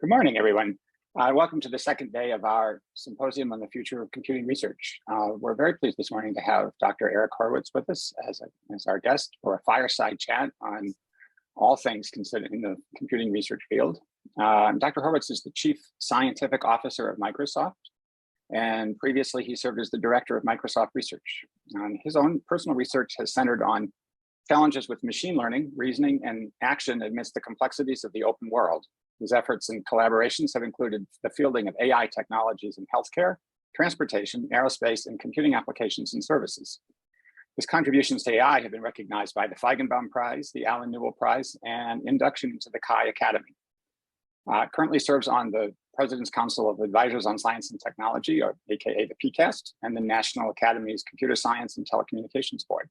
Good morning, everyone. Welcome to the second day of our symposium on the future of computing research. We're very pleased this morning to have Dr. Eric Horowitz with us as our guest for a fireside chat on all things considered in the computing research field. Dr. Horowitz is the Chief Scientific Officer of Microsoft, and previously he served as the Director of Microsoft Research. His own personal research has centered on challenges with machine learning, reasoning, and action amidst the complexities of the open world. His efforts and collaborations have included the fielding of AI technologies in healthcare, transportation, aerospace, and computing applications and services. His contributions to AI have been recognized by the Feigenbaum Prize, the Allen Newell Prize, and induction into the Chi Academy. Currently serves on the President's Council of Advisors on Science and Technology, or AKA the PCAST, and the National Academy's Computer Science and Telecommunications Board.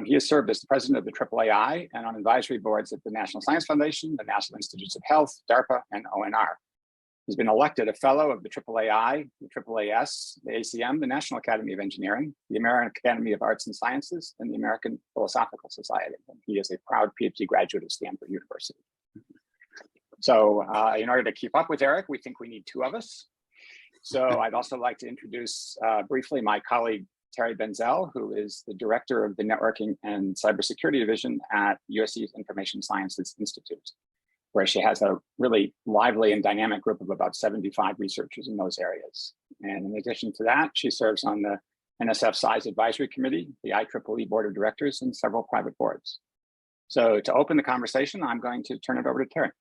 He has served as the president of the AAAI and on advisory boards at the National Science Foundation, the National Institutes of Health, DARPA, and ONR. He's been elected a fellow of the AAAI, the AAAS, the ACM, the National Academy of Engineering, the American Academy of Arts and Sciences, and the American Philosophical Society. And he is a proud PhD graduate of Stanford University. So in order to keep up with Eric, we think we need two of us. So I'd also like to introduce briefly my colleague, Terry Benzell, who is the director of the Networking and Cybersecurity Division at USC's Information Sciences Institute, where she has a really lively and dynamic group of about 75 researchers in those areas. And in addition to that, she serves on the NSF Size Advisory Committee, the IEEE Board of Directors, and several private boards. So to open the conversation, I'm going to turn it over to Terry.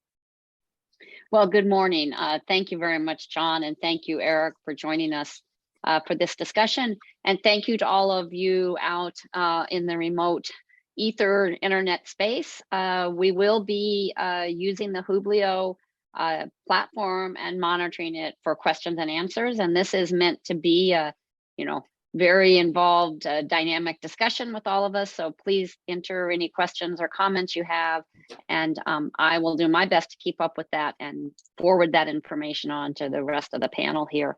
Well, good morning. Thank you very much, John, and thank you, Eric, for joining us for this discussion. And thank you to all of you out in the remote ether internet space. We will be using the Hublio platform and monitoring it for questions and answers. And this is meant to be a, very involved dynamic discussion with all of us. So please enter any questions or comments you have. And I will do my best to keep up with that and forward that information on to the rest of the panel here.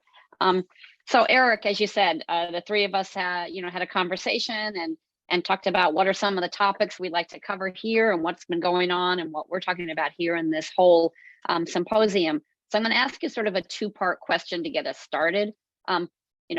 So Eric, as you said, the three of us had a conversation and talked about what are some of the topics we'd like to cover here and what's been going on and what we're talking about here in this whole symposium. So I'm going to ask you sort of a two-part question to get us started.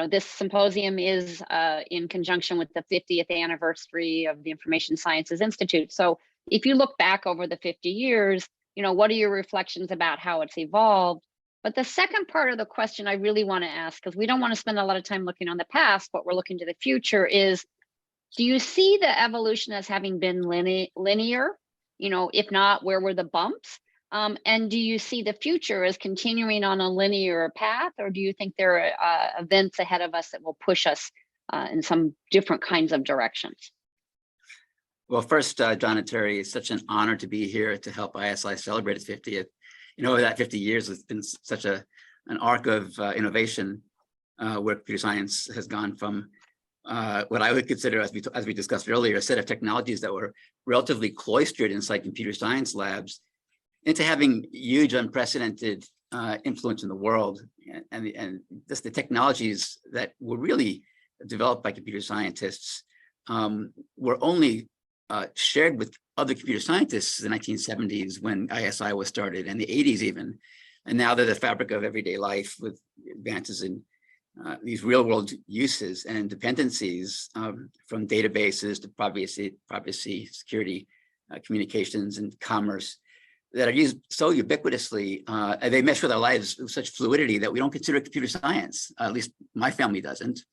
This symposium is in conjunction with the 50th anniversary of the Information Sciences Institute. So if you look back over the 50 years, what are your reflections about how it's evolved? But the second part of the question I really want to ask, because we don't want to spend a lot of time looking on the past, but we're looking to the future, is do you see the evolution as having been linear? If not, where were the bumps? And do you see the future as continuing on a linear path, or do you think there are events ahead of us that will push us in some different kinds of directions? Well, first, John and Terry, it's such an honor to be here to help ISI celebrate its 50th. Over that 50 years, it's been such an arc of innovation where computer science has gone from what I would consider, as we discussed earlier, a set of technologies that were relatively cloistered inside computer science labs into having huge, unprecedented influence in the world. And just the technologies that were really developed by computer scientists were only shared with other computer scientists in the 1970s when ISI was started, and the 80s even. And now they're the fabric of everyday life with advances in these real world uses and dependencies from databases to privacy, security, communications, and commerce that are used so ubiquitously. They mesh with our lives with such fluidity that we don't consider it computer science, at least my family doesn't.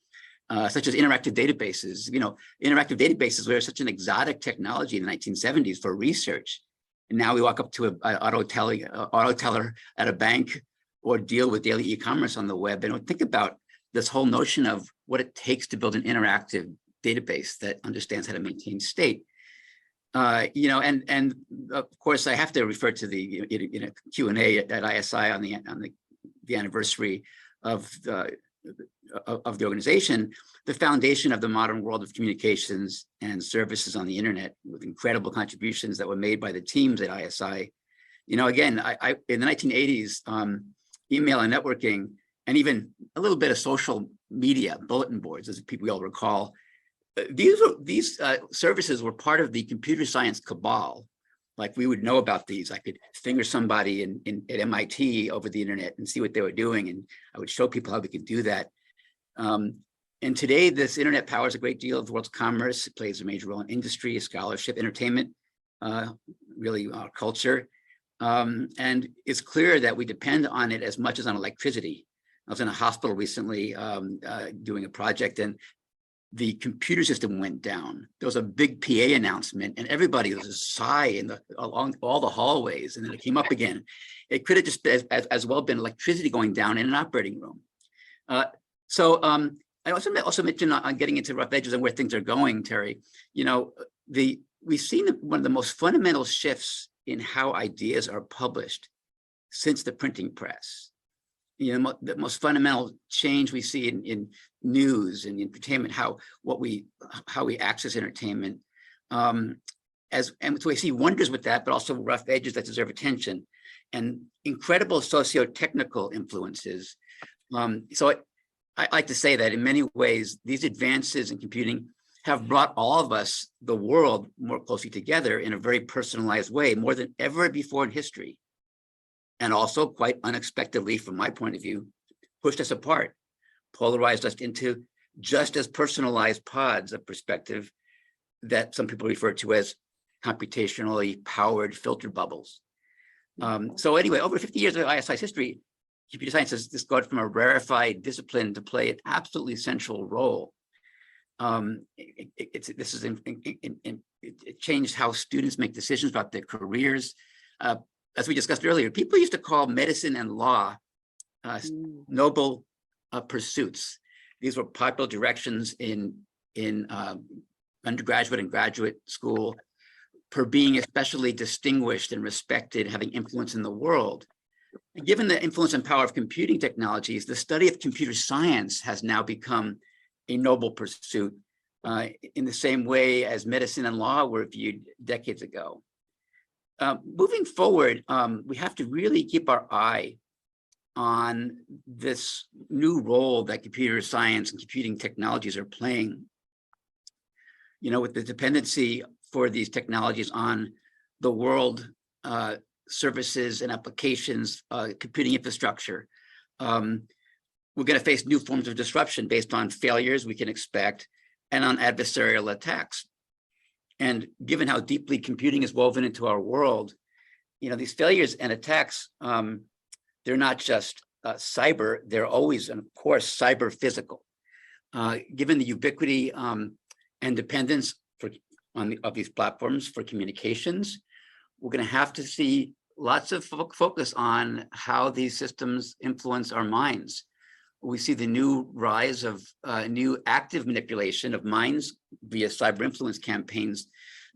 Such as interactive databases. Interactive databases were such an exotic technology in the 1970s for research. And now we walk up to an auto teller at a bank or deal with daily e-commerce on the web and think about this whole notion of what it takes to build an interactive database that understands how to maintain state. And of course, I have to refer to the Q&A at ISI on the anniversary of the organization, the foundation of the modern world of communications and services on the internet, with incredible contributions that were made by the teams at ISI. Again, I in the 1980s, email and networking, and even a little bit of social media, bulletin boards, as we all recall, these services were part of the computer science cabal Like we would know about these. I could finger somebody at MIT over the internet and see what they were doing. And I would show people how we could do that. And today, this internet powers a great deal of the world's commerce. It plays a major role in industry, scholarship, entertainment, really our culture. And it's clear that we depend on it as much as on electricity. I was in a hospital recently doing a project, and the computer system went down. There was a big PA announcement, and everybody, there was a sigh along all the hallways, and then it came up again. It could have just as well been electricity going down in an operating room. I also mentioned on getting into rough edges and where things are going, Terry. You know, we've seen one of the most fundamental shifts in how ideas are published since the printing press. You know, the most fundamental change we see in news and entertainment, how we access entertainment, and so we see wonders with that, but also rough edges that deserve attention, and incredible socio-technical influences. So I like to say that in many ways, these advances in computing have brought all of us, the world, more closely together in a very personalized way, more than ever before in history. And also, quite unexpectedly, from my point of view, pushed us apart, polarized us into just as personalized pods of perspective that some people refer to as computationally powered filter bubbles. So anyway, over 50 years of ISI's history, computer science has just gone from a rarefied discipline to play an absolutely central role. It changed how students make decisions about their careers. As we discussed earlier, people used to call medicine and law noble pursuits. These were popular directions in undergraduate and graduate school for being especially distinguished and respected, having influence in the world. And given the influence and power of computing technologies, the study of computer science has now become a noble pursuit in the same way as medicine and law were viewed decades ago. Moving forward, we have to really keep our eye on this new role that computer science and computing technologies are playing. You know, with the dependency for these technologies on the world services and applications, computing infrastructure, we're going to face new forms of disruption based on failures we can expect and on adversarial attacks. And given how deeply computing is woven into our world, you know, these failures and attacks, they're not just cyber, they're always, and of course, cyber physical. Given the ubiquity and dependence of these platforms for communications, we're going to have to see lots of focus on how these systems influence our minds. We see the new rise of new active manipulation of minds via cyber influence campaigns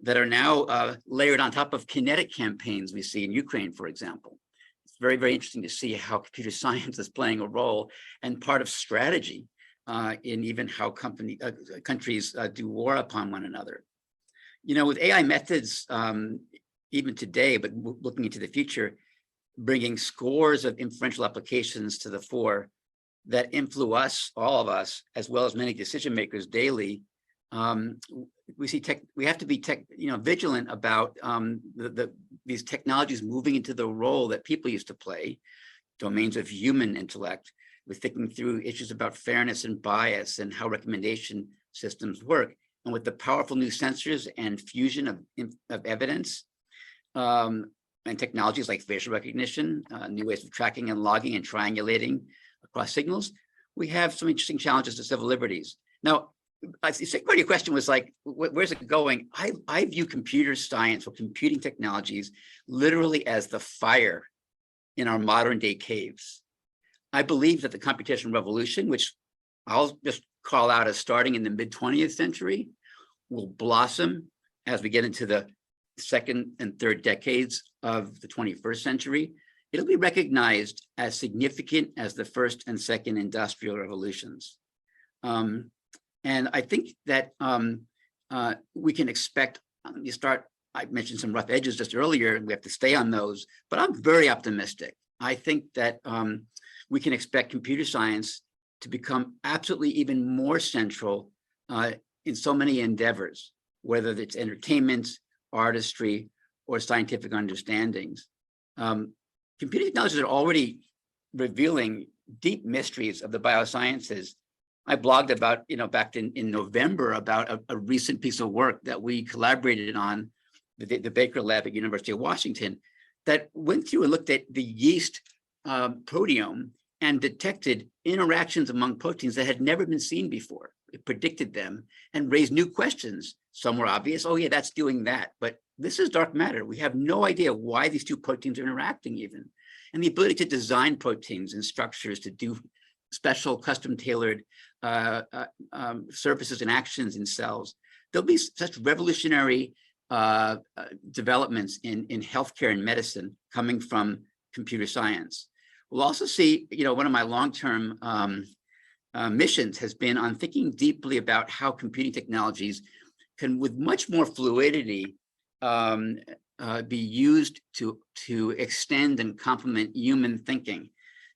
that are now layered on top of kinetic campaigns we see in Ukraine, for example. It's very, very interesting to see how computer science is playing a role and part of strategy in even how countries do war upon one another. You know, with AI methods, even today, but looking into the future, bringing scores of inferential applications to the fore that influence us, all of us, as well as many decision makers daily. We have to be vigilant about these technologies moving into the role that people used to play, domains of human intellect, with thinking through issues about fairness and bias and how recommendation systems work. And with the powerful new sensors and fusion of evidence and technologies like facial recognition, new ways of tracking and logging and triangulating across signals, we have some interesting challenges to civil liberties. Now, the second part of your question was like, where's it going? I view computer science or computing technologies literally as the fire in our modern day caves. I believe that the computational revolution, which I'll just call out as starting in the mid-20th century, will blossom as we get into the second and third decades of the 21st century. It'll be recognized as significant as the first and second industrial revolutions. And I think that we can expect, I mentioned some rough edges just earlier, and we have to stay on those, but I'm very optimistic. I think that we can expect computer science to become absolutely even more central in so many endeavors, whether it's entertainment, artistry, or scientific understandings. Computer technologies are already revealing deep mysteries of the biosciences. I blogged about, back in November about a recent piece of work that we collaborated on, the Baker Lab at University of Washington, that went through and looked at the yeast proteome and detected interactions among proteins that had never been seen before. It predicted them and raised new questions. Some were obvious. Oh yeah, that's doing that. But this is dark matter. We have no idea why these two proteins are interacting even. And the ability to design proteins and structures to do special custom tailored services and actions in cells. There'll be such revolutionary developments in healthcare and medicine coming from computer science. We'll also see, one of my long-term missions has been on thinking deeply about how computing technologies can, with much more fluidity, be used to extend and complement human thinking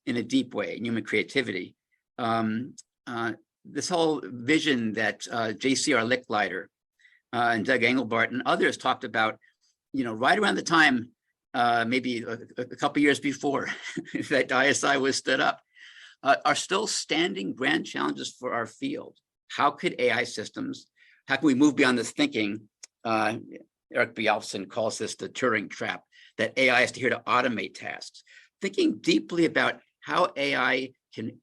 in a deep way, human creativity. This whole vision that JCR Licklider and Doug Engelbart and others talked about, right around the time, maybe a couple years before that ISI was stood up, are still standing grand challenges for our field. How could AI systems, how can we move beyond this thinking? Eric Bialfson calls this the Turing trap, that AI is here to automate tasks. Thinking deeply about how AI can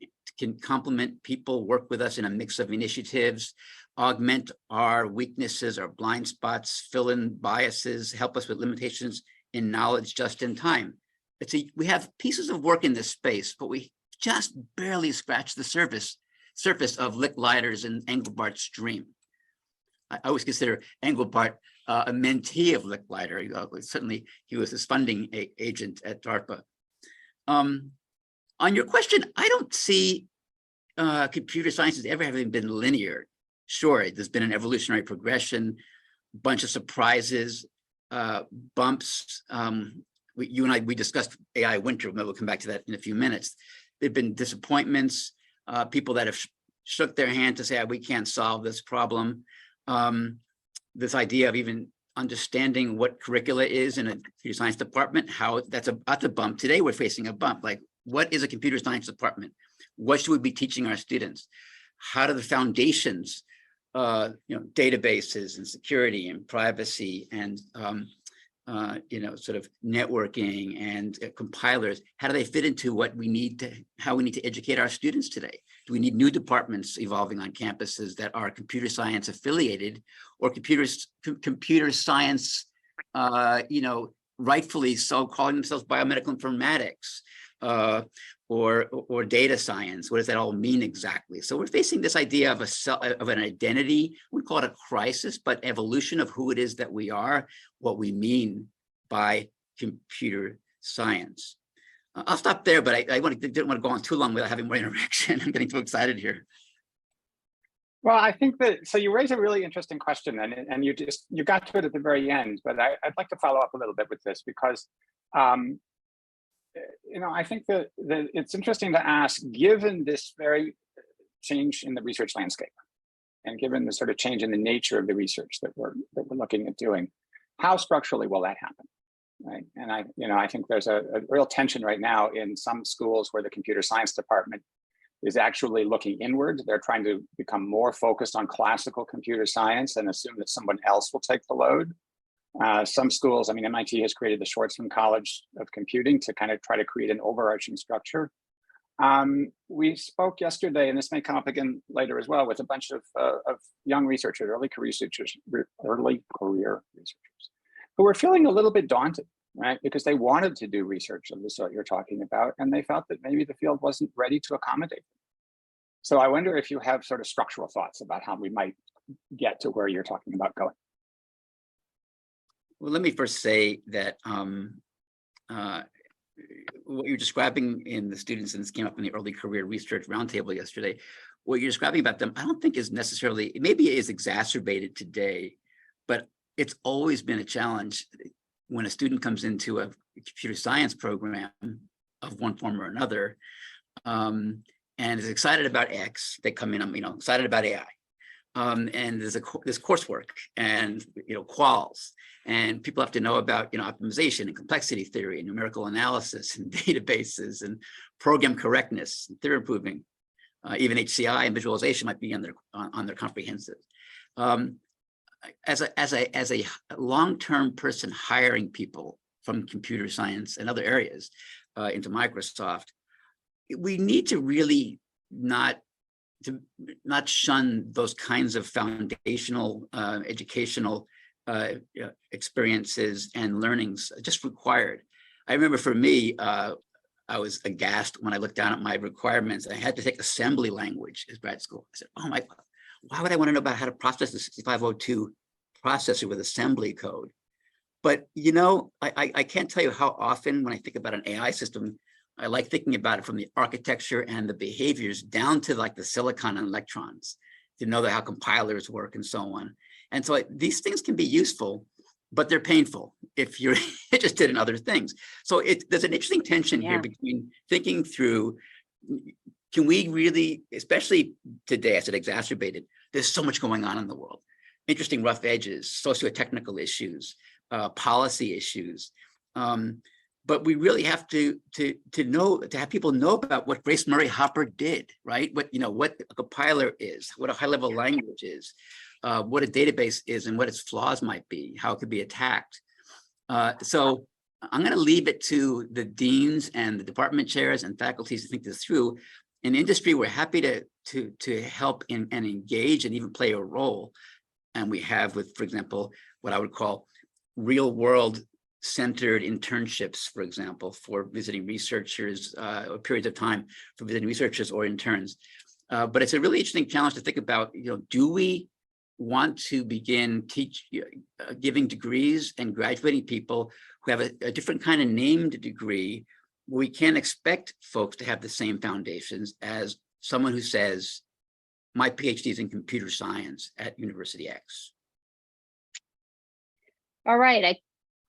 complement people, work with us in a mix of initiatives, augment our weaknesses, our blind spots, fill in biases, help us with limitations in knowledge just in time. We have pieces of work in this space, but we just barely scratched the surface of Licklider's and Engelbart's dream. I always consider Engelbart a mentee of Licklider. Certainly, he was his funding agent at DARPA. On your question, I don't see computer sciences ever having been linear. Sure, there's been an evolutionary progression, bunch of surprises, bumps. You and I, we discussed AI winter. Maybe we'll come back to that in a few minutes. There've been disappointments, people that have shook their hand to say, we can't solve this problem. This idea of even understanding what curricula is in a computer science department, how that's a bump. Today, we're facing a bump. Like, what is a computer science department? What should we be teaching our students? How do the foundations, databases and security and privacy and sort of networking and compilers, how do they fit into how we need to educate our students today? Do we need new departments evolving on campuses that are computer science affiliated, or computer science, rightfully so, calling themselves biomedical informatics or data science? What does that all mean exactly? So we're facing this idea of an identity. We call it a crisis, but evolution of who it is that we are, what we mean by computer science. I'll stop there, but I didn't want to go on too long without having more interaction. I'm getting too excited here. Well, I think that, so you raise a really interesting question, and you got to it at the very end, but I'd like to follow up a little bit with this because, I think that it's interesting to ask, given this very change in the research landscape, and given the sort of change in the nature of the research that we're looking at doing, how structurally will that happen? Right. And I think there's a real tension right now in some schools where the computer science department is actually looking inward. They're trying to become more focused on classical computer science and assume that someone else will take the load. Some schools, MIT has created the Schwarzman College of Computing to kind of try to create an overarching structure. We spoke yesterday, and this may come up again later as well, with a bunch of young researchers, early career researchers, who were feeling a little bit daunted, right? Because they wanted to do research of the sort you're talking about, and they felt that maybe the field wasn't ready to accommodate them. So I wonder if you have sort of structural thoughts about how we might get to where you're talking about going. Well, let me first say that what you're describing in the students, and this came up in the early career research roundtable yesterday, what you're describing about them, I don't think is necessarily, maybe it is exacerbated today, but it's always been a challenge when a student comes into a computer science program of one form or another, and is excited about X. They come in, excited about AI, and there's coursework and quals, and people have to know about optimization and complexity theory and numerical analysis and databases and program correctness and theory proving. Even HCI and visualization might be on their comprehensive. As a long-term person hiring people from computer science and other areas into Microsoft, we need to really not shun those kinds of foundational educational experiences and learnings just required. I remember for me, I was aghast when I looked down at my requirements. I had to take assembly language as grad school. I said, oh my God, why would I want to know about how to process the 6502 processor with assembly code? But I can't tell you how often when I think about an AI system, I like thinking about it from the architecture and the behaviors down to like the silicon and electrons to know how compilers work and so on. And so these things can be useful, but they're painful if you're interested in other things. So there's an interesting tension here between thinking through, can we really, especially today as it exacerbated, there's so much going on in the world. Interesting rough edges, socio-technical issues, policy issues. But we really have to have people know about what Grace Murray Hopper did, right? What a compiler is, what a high-level language is, what a database is, and what its flaws might be, how it could be attacked. So I'm going to leave it to the deans and the department chairs and faculties to think this through. In industry, we're happy to help and engage and even play a role. And we have with, for example, what I would call real-world centered internships, for example, for visiting researchers, or periods of time for visiting researchers or interns. But it's a really interesting challenge to think about, do we want to begin giving degrees and graduating people who have a different kind of named degree? We can't expect folks to have the same foundations as someone who says, my PhD is in computer science at University X. All right, I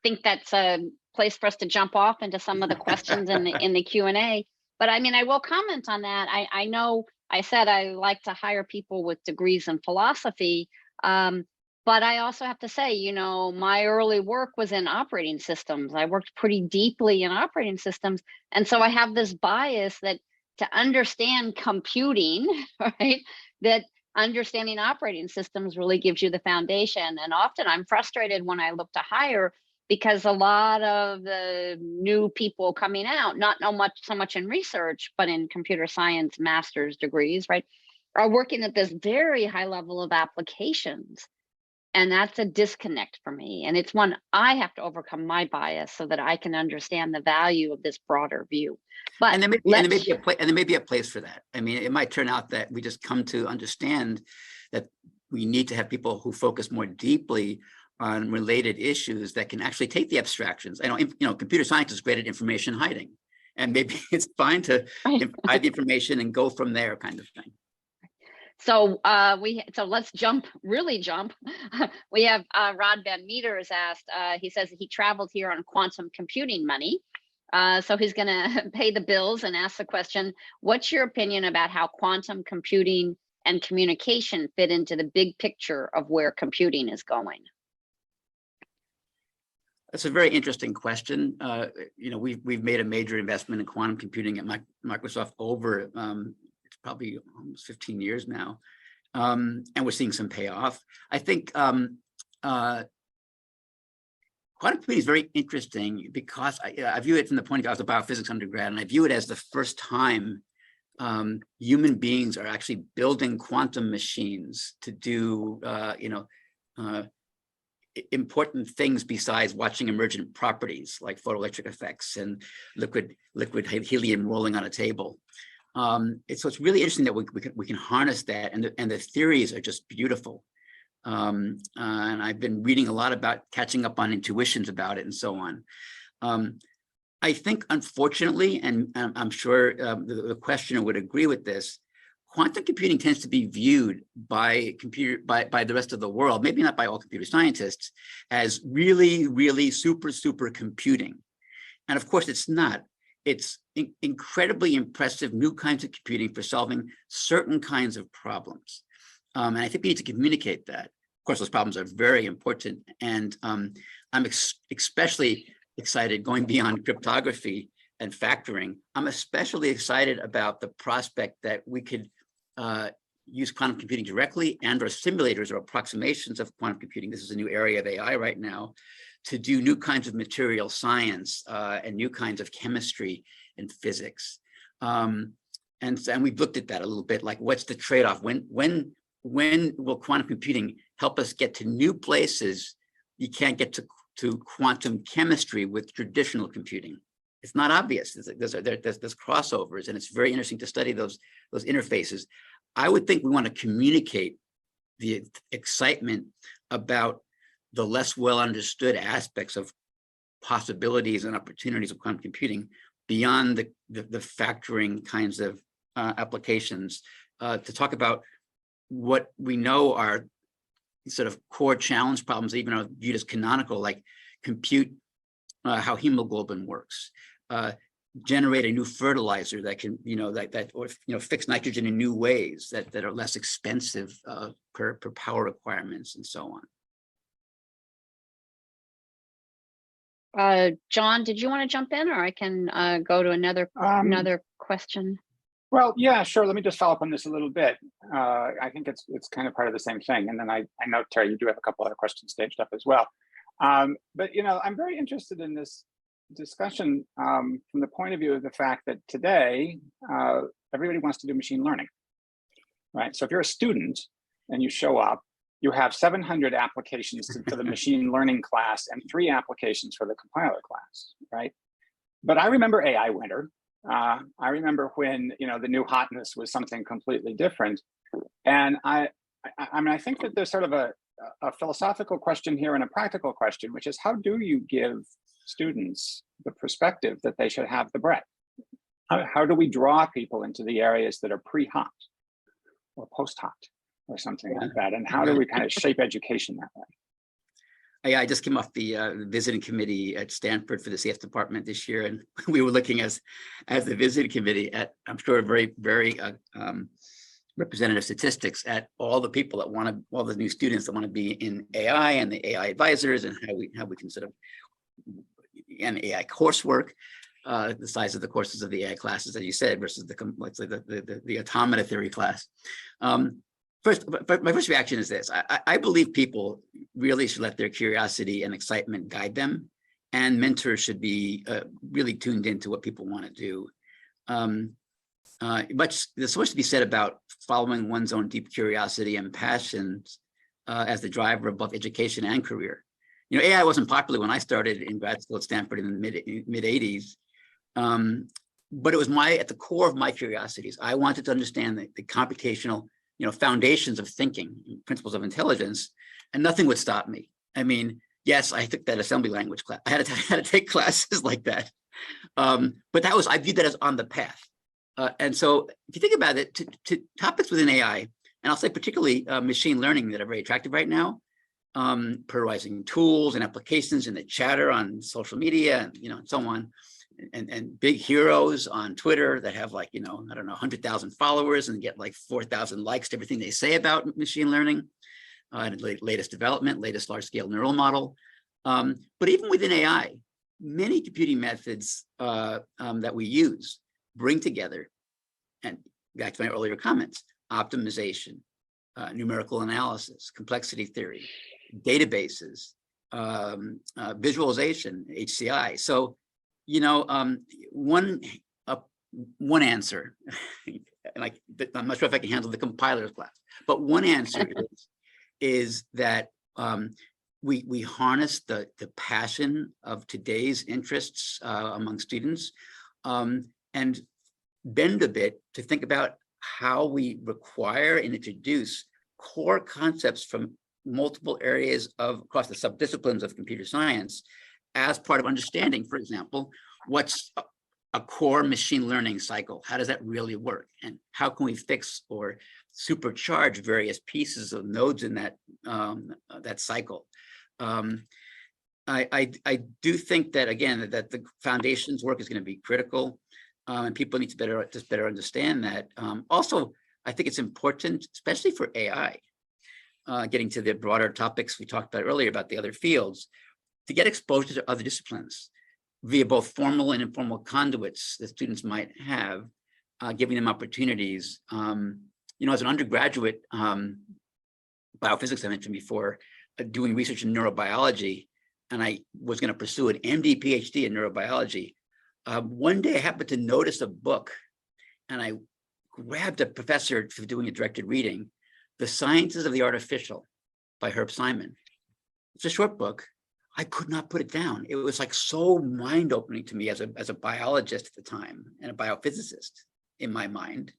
think that's a place for us to jump off into some of the questions in the Q&A. But I mean, I will comment on that. I know I said I like to hire people with degrees in philosophy, but I also have to say, my early work was in operating systems. I worked pretty deeply in operating systems. And so I have this bias that to understand computing, right, that understanding operating systems really gives you the foundation. And often I'm frustrated when I look to hire because a lot of the new people coming out, not so much in research, but in computer science master's degrees, right, are working at this very high level of applications. And that's a disconnect for me. And it's one I have to overcome my bias so that I can understand the value of this broader view. But and there may be a place for that. I mean, it might turn out that we just come to understand that we need to have people who focus more deeply on related issues that can actually take the abstractions. I know, computer science is great at information hiding, and maybe it's fine to hide the information and go from there, kind of thing. So let's really jump. We have Rod Van Meter has asked, he says he traveled here on quantum computing money. So he's going to pay the bills and ask the question, what's your opinion about how quantum computing and communication fit into the big picture of where computing is going? That's a very interesting question. We've made a major investment in quantum computing at Microsoft over it's probably almost 15 years now, and we're seeing some payoff. I think quantum computing is very interesting because I view it from the point of view, I was a biophysics undergrad, and I view it as the first time human beings are actually building quantum machines to do important things besides watching emergent properties like photoelectric effects and liquid helium rolling on a table. So it's really interesting that we can harness that, and the theories are just beautiful. And I've been reading a lot about catching up on intuitions about it and so on. I think, unfortunately, and I'm sure the questioner would agree with this, quantum computing tends to be viewed by the rest of the world, maybe not by all computer scientists, as really, really super computing. And of course, it's not. It's incredibly impressive new kinds of computing for solving certain kinds of problems. And I think we need to communicate that. Of course, those problems are very important. And I'm especially excited going beyond cryptography and factoring. I'm especially excited about the prospect that we could use quantum computing directly and or simulators or approximations of quantum computing. This is a new area of AI right now, to do new kinds of material science and new kinds of chemistry and physics. And we've looked at that a little bit, like what's the trade-off? When will quantum computing help us get to new places you can't get to quantum chemistry with traditional computing? It's not obvious. There's crossovers, and it's very interesting to study those interfaces. I would think we want to communicate the excitement about the less well understood aspects of possibilities and opportunities of quantum computing beyond the factoring kinds of applications, to talk about what we know are sort of core challenge problems, even are viewed as canonical, like compute how hemoglobin works, generate a new fertilizer that can, fix nitrogen in new ways that are less expensive per power requirements, and so on. John, did you want to jump in, or I can go to another question? Well, yeah, sure. Let me just follow up on this a little bit. I think it's kind of part of the same thing. And then I know, Terry, you do have a couple other questions staged up as well. But, I'm very interested in this discussion from the point of view of the fact that today, everybody wants to do machine learning, right? So if you're a student and you show up, you have 700 applications for the machine learning class and 3 applications for the compiler class, right? But I remember AI Winter. I remember when, the new hotness was something completely different. And I think that there's sort of a philosophical question here and a practical question, which is, how do you give students the perspective that they should have the breadth? How do we draw people into the areas that are pre-hot or post-hot or something like that? And how do we kind of shape education that way? I just came off the visiting committee at Stanford for the CF department this year, and we were looking as the visiting committee at, I'm sure, very, very representative statistics at all the people that want to, all the new students that want to be in AI, and the AI advisors, and how we can sort of, and AI coursework, the size of the courses of the AI classes, as you said, versus the automata theory class. My first reaction is this. I believe people really should let their curiosity and excitement guide them, and mentors should be really tuned into what people want to do. But there's so much to be said about following one's own deep curiosity and passions as the driver of both education and career. AI wasn't popular when I started in grad school at Stanford in the mid 80s, but it was at the core of my curiosities. I wanted to understand the computational foundations of thinking, principles of intelligence, and nothing would stop me. I mean, yes, I took that assembly language class. I had to take classes like that. But I viewed that as on the path. And so if you think about it, to topics within AI, and I'll say particularly machine learning that are very attractive right now, polarizing tools and applications in the chatter on social media, and and so on, and big heroes on Twitter that have 100,000 followers and get 4,000 likes to everything they say about machine learning, latest development, latest large-scale neural model. But even within AI, many computing methods that we use bring together, and back to my earlier comments, optimization, numerical analysis, complexity theory, databases, visualization, HCI. So one answer, and I'm not sure if I can handle the compilers class, but one answer is that we harness the passion of today's interests among students, and bend a bit to think about how we require and introduce core concepts from multiple areas across the subdisciplines of computer science as part of understanding, for example, what's a core machine learning cycle? How does that really work? And how can we fix or supercharge various pieces of nodes in that cycle? I do think that, again, that the foundations work is going to be critical, and people need to better understand that. Also, I think it's important, especially for AI, getting to the broader topics we talked about earlier about the other fields, to get exposure to other disciplines via both formal and informal conduits that students might have, giving them opportunities. As an undergraduate, biophysics I mentioned before, doing research in neurobiology, and I was going to pursue an MD PhD in neurobiology. One day I happened to notice a book, and I grabbed a professor for doing a directed reading, The Sciences of the Artificial by Herb Simon. It's a short book. I could not put it down. It was like so mind-opening to me as a biologist at the time and a biophysicist in my mind,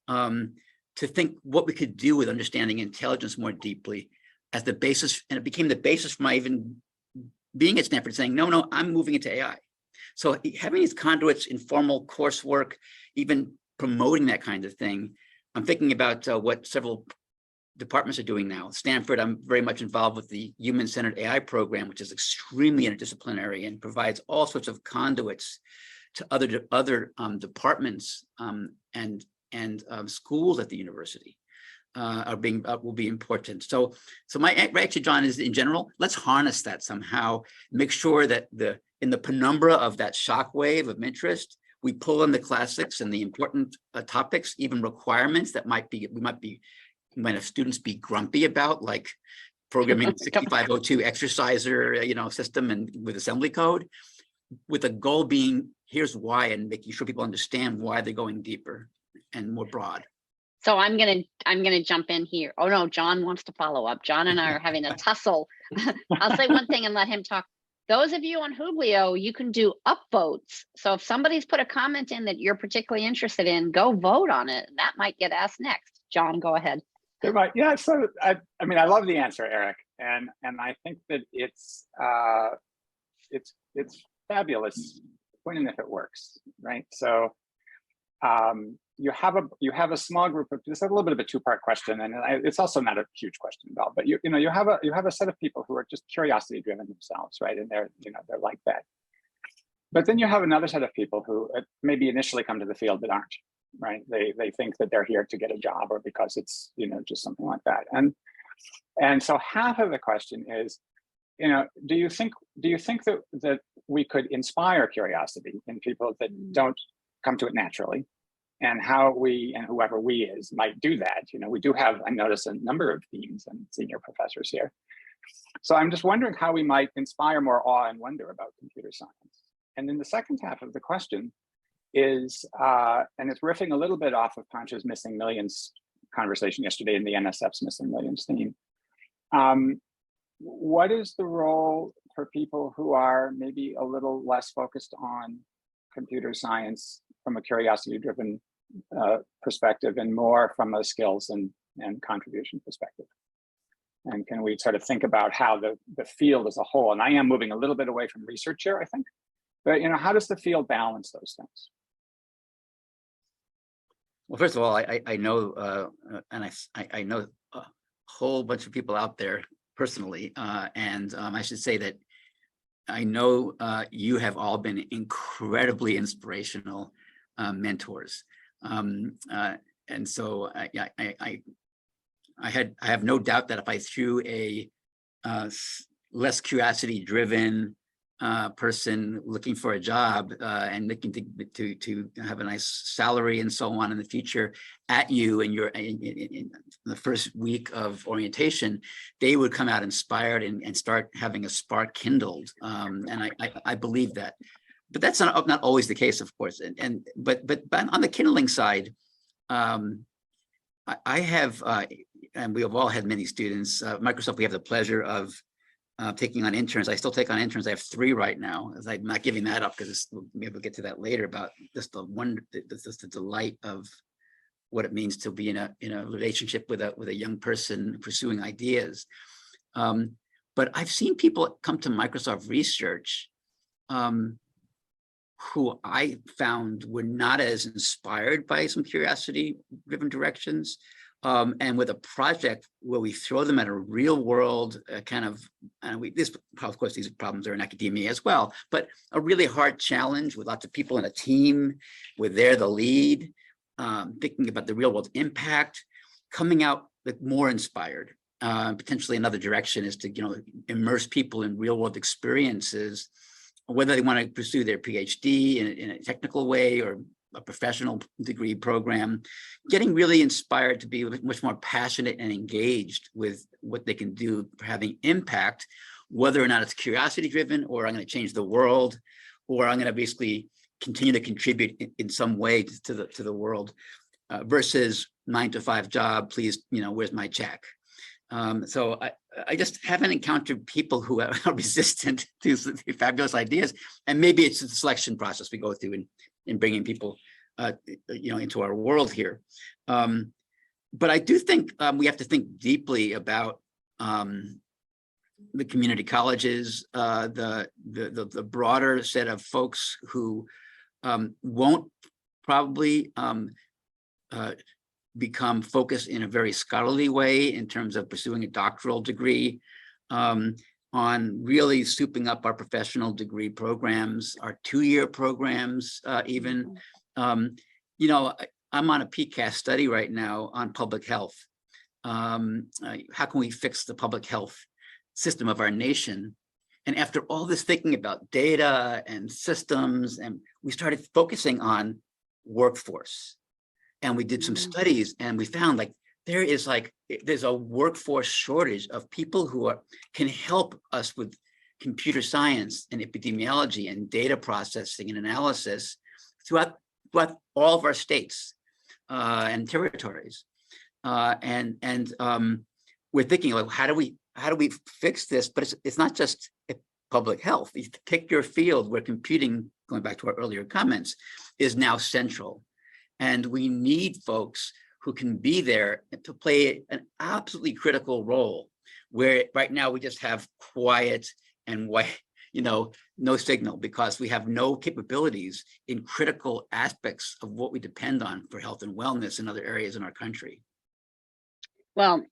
to think what we could do with understanding intelligence more deeply as the basis, and it became the basis for my even being at Stanford, saying, no, I'm moving into AI. So having these conduits, informal coursework, even promoting that kind of thing, I'm thinking about what several departments are doing now. Stanford, I'm very much involved with the Human-Centered AI program, which is extremely interdisciplinary and provides all sorts of conduits to other departments and schools at the university will be important. So my reaction, John, is in general, let's harness that somehow, make sure that in the penumbra of that shockwave of interest, we pull in the classics and the important topics, even requirements that might students be grumpy about, like programming 6502 exerciser, system and with assembly code, with the goal being, here's why, and making sure people understand why they're going deeper and more broad. So I'm gonna jump in here. Oh no, John wants to follow up. John and I are having a tussle. I'll say one thing and let him talk. Those of you on Hublio, you can do upvotes. So if somebody's put a comment in that you're particularly interested in, go vote on it. That might get asked next. John, go ahead. Yeah, so I love the answer, Eric, and I think that it's fabulous when and if it works, right? So you have a small group of, this is a little bit of a two-part question, and it's also not a huge question at all, but you have a set of people who are just curiosity driven themselves, right? And they're like that. But then you have another set of people who maybe initially come to the field but aren't, right? They think that they're here to get a job, or because it's just something like that. And so half of the question is, do you think that we could inspire curiosity in people that don't come to it naturally, and how we, and whoever we is, might do that? We do have, I notice, a number of deans and senior professors here. So I'm just wondering how we might inspire more awe and wonder about computer science. And then the second half of the question is, and it's riffing a little bit off of Pancha's Missing Millions conversation yesterday in the NSF's Missing Millions theme. What is the role for people who are maybe a little less focused on computer science from a curiosity-driven perspective, and more from a skills and contribution perspective? And can we sort of think about how the field as a whole, and I am moving a little bit away from research here, I think, but how does the field balance those things? Well, first of all, I know, and I know a whole bunch of people out there personally, and I should say that I know you have all been incredibly inspirational mentors, and so I have no doubt that if I threw a less curiosity-driven person looking for a job and looking to have a nice salary and so on in the future at you in the first week of orientation, they would come out inspired and start having a spark kindled. And I believe that, but that's not always the case, of course. But on the kindling side, I have, and we have all had many students. Microsoft, we have the pleasure of taking on interns. I still take on interns. I have 3 right now. I'm not giving that up because we'll be able to get to that later about just the delight of what it means to be in a relationship with a young person pursuing ideas. But I've seen people come to Microsoft Research who I found were not as inspired by some curiosity-driven directions. And with a project where we throw them at a real world kind of, of course, these problems are in academia as well, but a really hard challenge with lots of people in a team where they're the lead, thinking about the real world impact, coming out like more inspired. Potentially another direction is to, immerse people in real world experiences, whether they want to pursue their PhD in a technical way or a professional degree program, getting really inspired to be much more passionate and engaged with what they can do for having impact, whether or not it's curiosity driven, or I'm going to change the world, or I'm going to basically continue to contribute in some way to the world, versus 9-to-5 job, please, where's my check? So I just haven't encountered people who are resistant to fabulous ideas, and maybe it's the selection process we go through in bringing people, into our world here. But I do think we have to think deeply about the community colleges, the broader set of folks who won't probably become focused in a very scholarly way in terms of pursuing a doctoral degree, on really souping up our professional degree programs, our 2-year programs, even. I'm on a PCAST study right now on public health. How can we fix the public health system of our nation? And after all this thinking about data and systems, and we started focusing on workforce. And we did some studies, and we found there's a workforce shortage of people who can help us with computer science and epidemiology and data processing and analysis throughout all of our states and territories. And we're thinking, how do we fix this? But it's not just public health. You pick your field where computing, going back to our earlier comments, is now central. And we need folks who can be there to play an absolutely critical role, where right now we just have quiet and no signal, because we have no capabilities in critical aspects of what we depend on for health and wellness in other areas in our country. Well,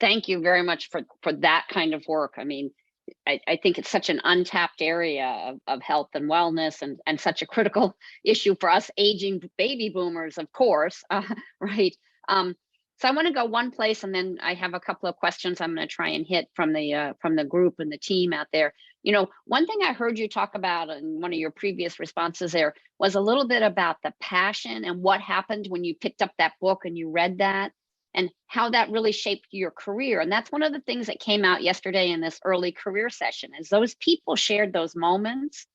thank you very much for that kind of work. I mean, I think it's such an untapped area of health and wellness, and such a critical issue for us aging baby boomers, of course, right? So I want to go one place, and then I have a couple of questions I'm going to try and hit from the group and the team out there. One thing I heard you talk about in one of your previous responses there was a little bit about the passion and what happened when you picked up that book and you read that, and how that really shaped your career. And that's one of the things that came out yesterday in this early career session, is those people shared those moments.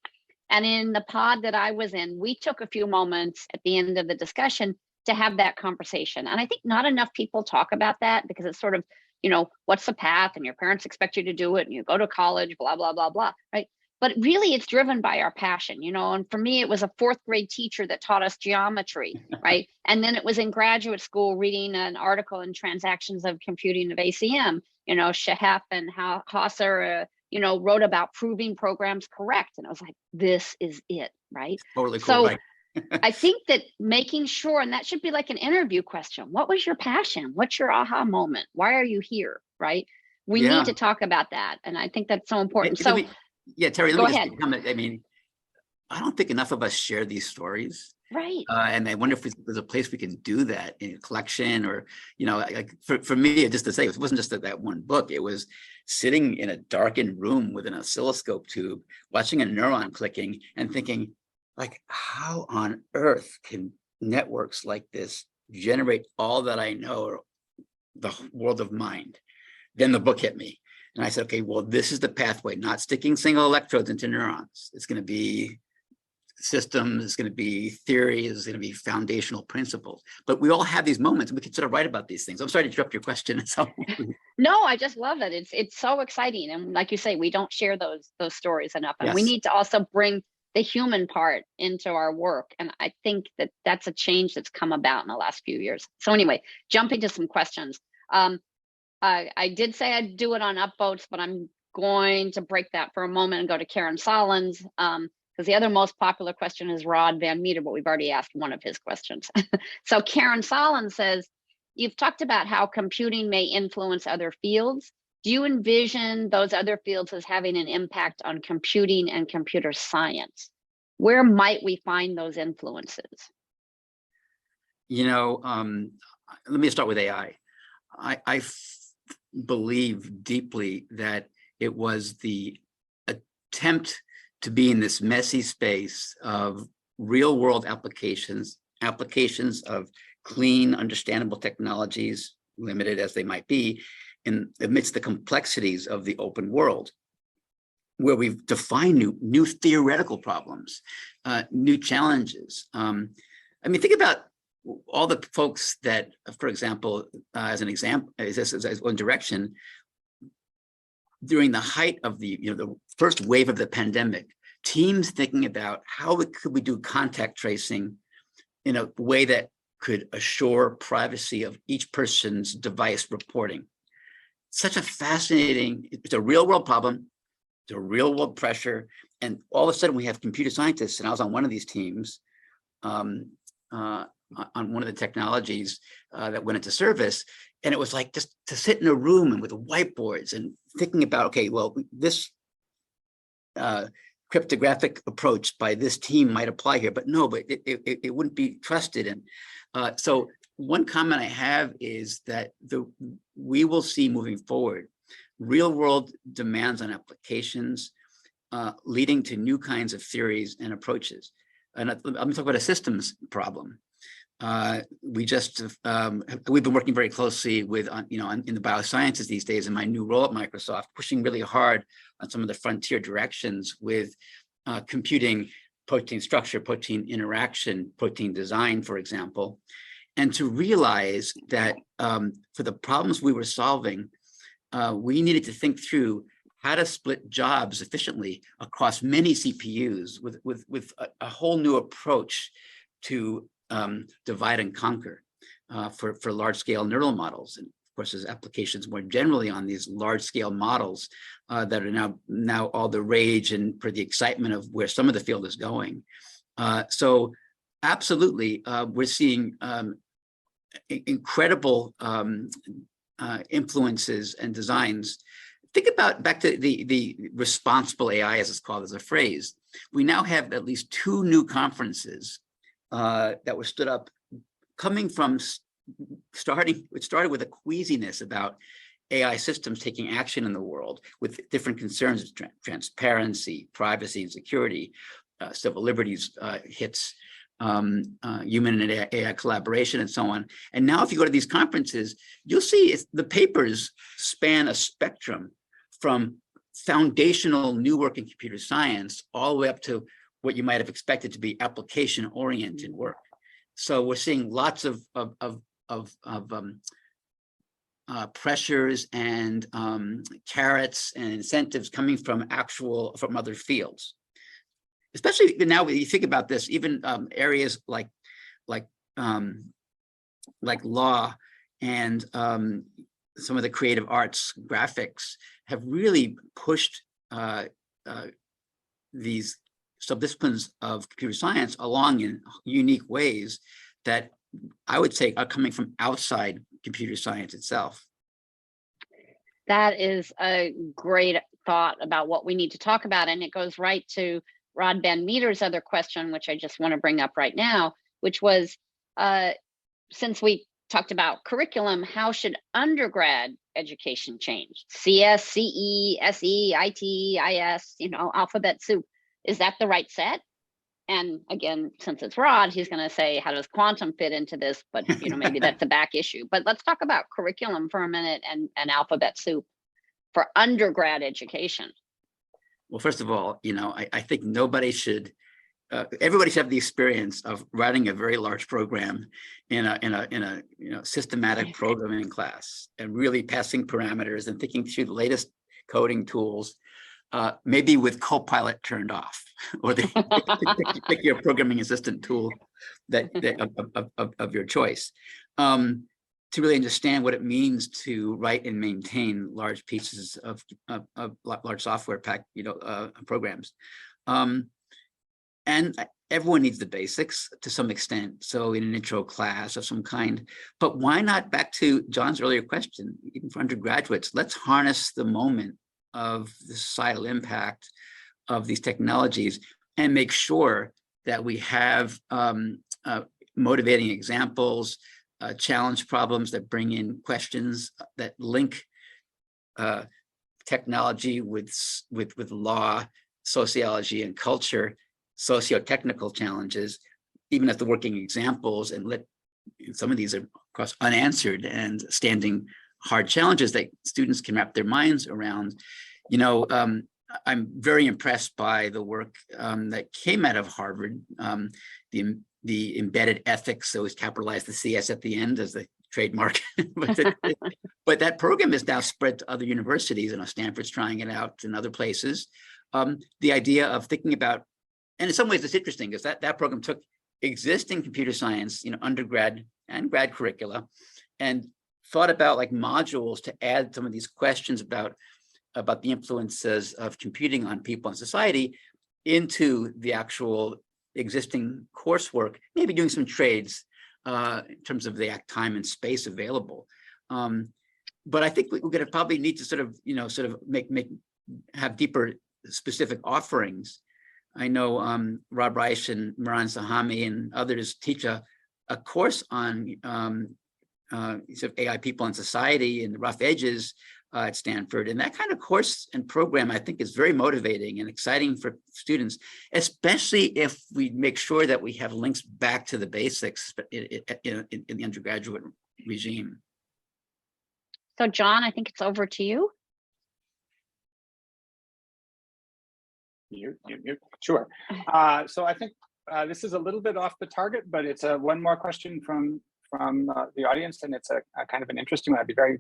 And in the pod that I was in, we took a few moments at the end of the discussion to have that conversation. And I think not enough people talk about that, because it's sort of, what's the path, and your parents expect you to do it, and you go to college, blah, blah, blah, blah, right? But really it's driven by our passion, and for me, it was a 4th grade teacher that taught us geometry, right? And then it was in graduate school reading an article in Transactions of Computing of ACM, Shahef and Hauser, wrote about proving programs correct. And I was like, this is it, right? Totally cool, so right? I think that making sure, and that should be like an interview question. What was your passion? What's your aha moment? Why are you here, right? We need to talk about that. And I think that's so important. Terry, let go me ahead. just comment. I mean, I don't think enough of us share these stories. Right. And I wonder if there's a place we can do that in a collection, or, for me, just to say, it wasn't just that one book. It was sitting in a darkened room with an oscilloscope tube, watching a neuron clicking and thinking, how on earth can networks like this generate all that I know, or the world of mind? Then the book hit me. And I said, okay, well, this is the pathway, not sticking single electrodes into neurons. It's going to be systems, it's going to be theory, it's going to be foundational principles. But we all have these moments, and we can sort of write about these things. I'm sorry to interrupt your question. No, I just love it. It's so exciting. And like you say, we don't share those stories enough. And we need to also bring the human part into our work. And I think that that's a change that's come about in the last few years. So anyway, jumping to some questions. I did say I'd do it on upvotes, but I'm going to break that for a moment and go to Karen Solins, because the other most popular question is Rod Van Meter, but we've already asked one of his questions. So Karen Solins says, you've talked about how computing may influence other fields. Do you envision those other fields as having an impact on computing and computer science? Where might we find those influences? Let me start with AI. I believe deeply that it was the attempt to be in this messy space of real world applications of clean, understandable technologies, limited as they might be, amidst the complexities of the open world, where we've defined new theoretical problems, new challenges. Think about all the folks that, for example, as one direction, during the height of the first wave of the pandemic, teams thinking about how could we do contact tracing in a way that could assure privacy of each person's device reporting. Such a fascinating, it's a real world problem, it's a real world pressure. And all of a sudden we have computer scientists, and I was on one of these teams on one of the technologies that went into service. And it was like just to sit in a room and with whiteboards and thinking about, okay, well, this cryptographic approach by this team might apply here, but it wouldn't be trusted. And so one comment I have is that we will see moving forward real world demands on applications leading to new kinds of theories and approaches. And I'm talking about a systems problem. We've been working very closely with, in the biosciences these days in my new role at Microsoft, pushing really hard on some of the frontier directions with computing protein structure, protein interaction, protein design, for example, and to realize that for the problems we were solving, we needed to think through how to split jobs efficiently across many CPUs with a whole new approach to divide and conquer for large-scale neural models. And of course, there's applications more generally on these large-scale models that are now all the rage and for the excitement of where some of the field is going. So absolutely, we're seeing incredible influences and designs. Think about back to the responsible AI, as it's called, as a phrase. We now have at least 2 new conferences that were stood up, coming from it started with a queasiness about AI systems taking action in the world with different concerns, transparency, privacy, and security, civil liberties hits, human and AI collaboration, and so on. And now if you go to these conferences, you'll see the papers span a spectrum from foundational new work in computer science all the way up to what you might have expected to be application-oriented work. So we're seeing lots of pressures and carrots and incentives coming from other fields. Especially now, when you think about this, even areas like law and some of the creative arts, graphics, have really pushed these subdisciplines of computer science along in unique ways that I would say are coming from outside computer science itself. That is a great thought about what we need to talk about. And it goes right to Rod Ben Meter's other question, which I just want to bring up right now, which was, since we talked about curriculum, how should undergrad education change? CS, CE, SE, IT, IS, alphabet soup. Is that the right set? And again, since it's Rod, he's going to say, how does quantum fit into this? But maybe that's a back issue. But let's talk about curriculum for a minute and alphabet soup for undergrad education. Well, first of all, I think everybody should have the experience of writing a very large program in a systematic programming class and really passing parameters and thinking through the latest coding tools, maybe with Copilot turned off, or pick your programming assistant tool of your choice, to really understand what it means to write and maintain large pieces of large software programs. And everyone needs the basics to some extent. So in an intro class of some kind, but why not, back to John's earlier question, even for undergraduates, let's harness the moment of the societal impact of these technologies and make sure that we have motivating examples, challenge problems that bring in questions that link technology with law, sociology, and culture, socio-technical challenges, even as the working examples, and let some of these are, of course, unanswered and standing hard challenges that students can wrap their minds around. You know, I'm very impressed by the work that came out of Harvard, the embedded ethics, so it's capitalized the CS at the end as the trademark. But that program is now spread to other universities, and Stanford's trying it out in other places. The idea of thinking about, and in some ways it's interesting, because that program took existing computer science, undergrad and grad curricula, and thought about like modules to add some of these questions about the influences of computing on people and society into the actual existing coursework, maybe doing some trades in terms of the time and space available. But I think we're going to probably need to sort of have deeper specific offerings. I know Rob Reich and Miran Sahami and others teach a course on sort of AI people and society and the rough edges at Stanford. And that kind of course and program, I think, is very motivating and exciting for students, especially if we make sure that we have links back to the basics in the undergraduate regime. So John, I think it's over to you. Sure. So I think this is a little bit off the target, but it's one more question from the audience, and it's a kind of an interesting one. I'd be very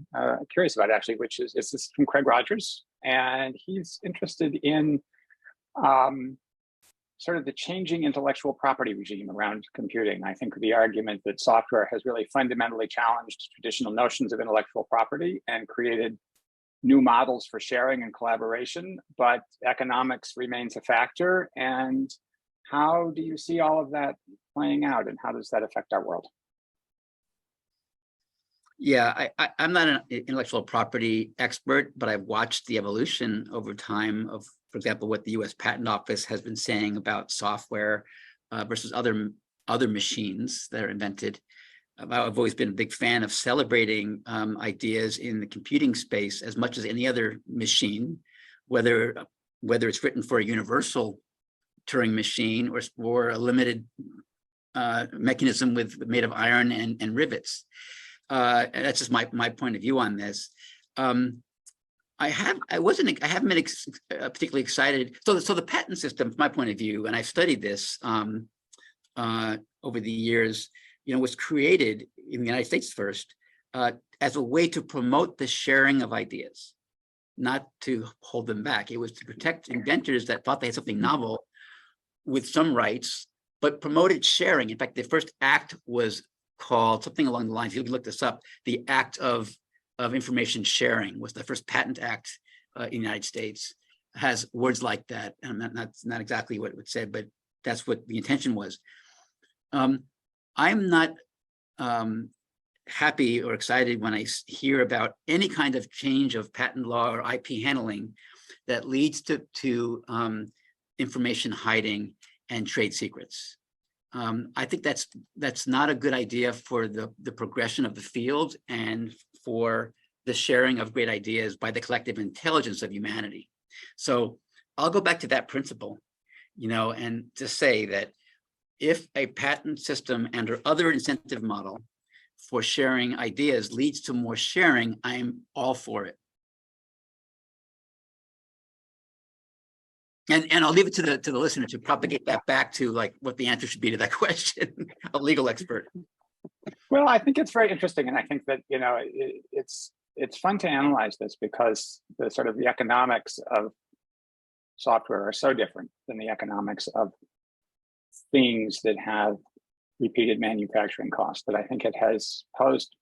curious about, actually, which is this from Craig Rogers, and he's interested in sort of the changing intellectual property regime around computing. I think the argument that software has really fundamentally challenged traditional notions of intellectual property and created new models for sharing and collaboration, but economics remains a factor. And how do you see all of that playing out, and how does that affect our world? Yeah, I'm not an intellectual property expert, but I've watched the evolution over time of, for example, what the US Patent Office has been saying about software versus other machines that are invented. I've always been a big fan of celebrating ideas in the computing space as much as any other machine, whether it's written for a universal Turing machine or a limited mechanism made of iron and rivets. And that's just my point of view on this. I haven't been particularly excited. So the patent system, from my point of view, and I've studied this over the years, was created in the United States first as a way to promote the sharing of ideas, not to hold them back. It was to protect inventors that thought they had something novel with some rights, but promoted sharing. In fact, the first act was called something along the lines, you can look this up, the Act of Information Sharing was the first patent act in the United States. It has words like that, and that's not exactly what it would say, but that's what the intention was. I'm not happy or excited when I hear about any kind of change of patent law or IP handling that leads to information hiding and trade secrets. I think that's not a good idea for the progression of the field and for the sharing of great ideas by the collective intelligence of humanity. So I'll go back to that principle, and to say that if a patent system and or other incentive model for sharing ideas leads to more sharing, I'm all for it. And I'll leave it to the listener to propagate that back to like what the answer should be to that question, a legal expert. Well, I think it's very interesting, and I think that it's fun to analyze this because the economics of software are so different than the economics of things that have repeated manufacturing costs, that I think it has posed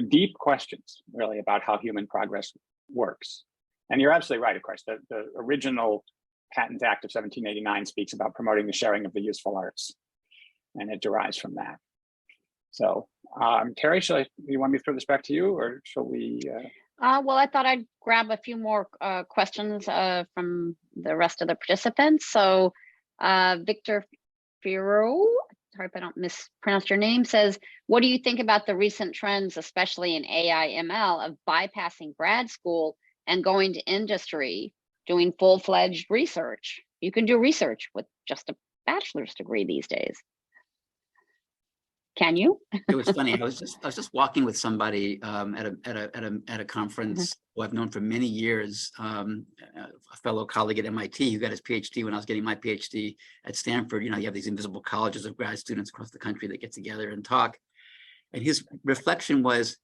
deep questions really about how human progress works. And you're absolutely right, of course. The original Patent Act of 1789 speaks about promoting the sharing of the useful arts, and it derives from that. So, Terry, you want me to throw this back to you, or shall we? Well, I thought I'd grab a few more questions from the rest of the participants. So, Victor Firo sorry if I don't mispronounce your name, says, what do you think about the recent trends, especially in AI ML, of bypassing grad school and going to industry, doing full-fledged research? You can do research with just a bachelor's degree these days. Can you? It was funny. I was just walking with somebody at a conference who I've known for many years, a fellow colleague at MIT who got his PhD when I was getting my PhD at Stanford. You know, you have these invisible colleges of grad students across the country that get together and talk. And his reflection was,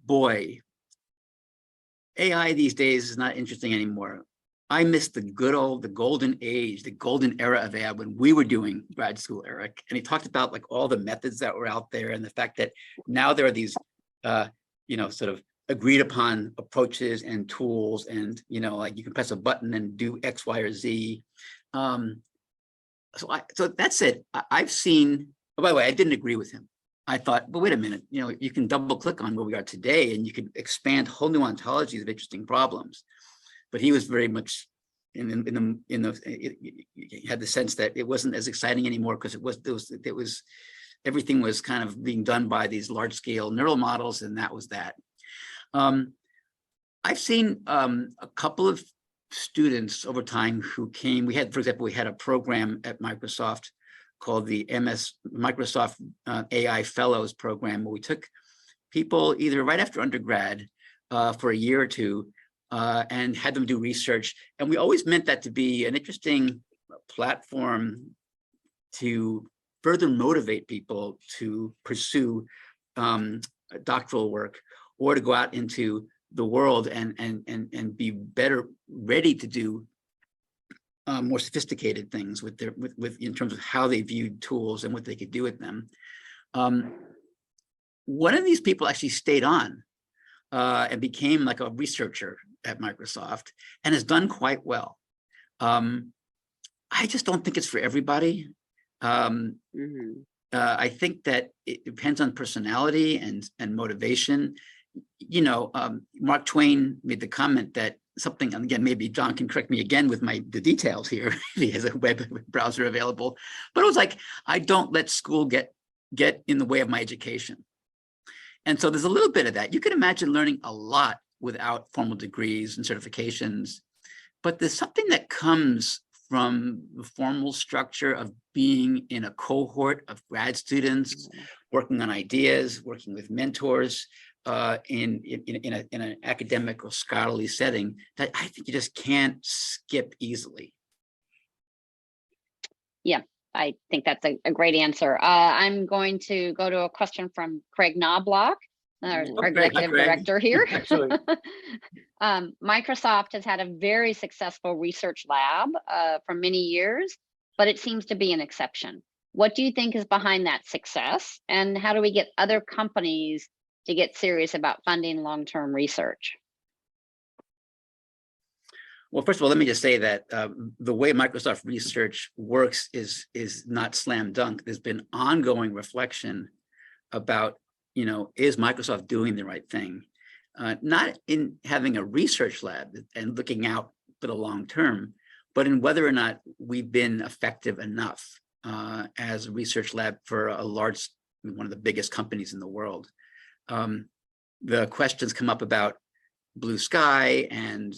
boy, AI these days is not interesting anymore. I miss the golden age, the golden era of AI when we were doing grad school, Eric. And he talked about like all the methods that were out there and the fact that now there are these, sort of agreed upon approaches and tools, and, like you can press a button and do X, Y, or Z. So that's it. I've seen, oh, by the way, I didn't agree with him. I thought, but wait a minute, you can double click on where we are today and you can expand whole new ontologies of interesting problems. But he was very much he had the sense that it wasn't as exciting anymore because everything was kind of being done by these large scale neural models, and that was that. I've seen a couple of students over time who came. For example, we had a program at Microsoft called the Microsoft AI Fellows Program, where we took people either right after undergrad for a year or two, and had them do research. And we always meant that to be an interesting platform to further motivate people to pursue doctoral work or to go out into the world and be better ready to do more sophisticated things with in terms of how they viewed tools and what they could do with them. One of these people actually stayed on and became like a researcher at Microsoft and has done quite well. I just don't think it's for everybody. I think that it depends on personality and motivation. Mark Twain made the comment that something, and again, maybe John can correct me again with the details here. He has a web browser available, but it was like, I don't let school get in the way of my education. And so there's a little bit of that. You can imagine learning a lot without formal degrees and certifications, but there's something that comes from the formal structure of being in a cohort of grad students, working on ideas, working with mentors in an academic or scholarly setting that I think you just can't skip easily. Yeah, I think that's a great answer. I'm going to go to a question from Craig Knobloch, our executive director here. Microsoft has had a very successful research lab for many years, but it seems to be an exception. What do you think is behind that success, and how do we get other companies to get serious about funding long-term research? Well, first of all, let me just say that the way Microsoft research works is not slam dunk. There's been ongoing reflection about, is Microsoft doing the right thing? Not in having a research lab and looking out for the long term, but in whether or not we've been effective enough as a research lab for one of the biggest companies in the world. The questions come up about blue sky and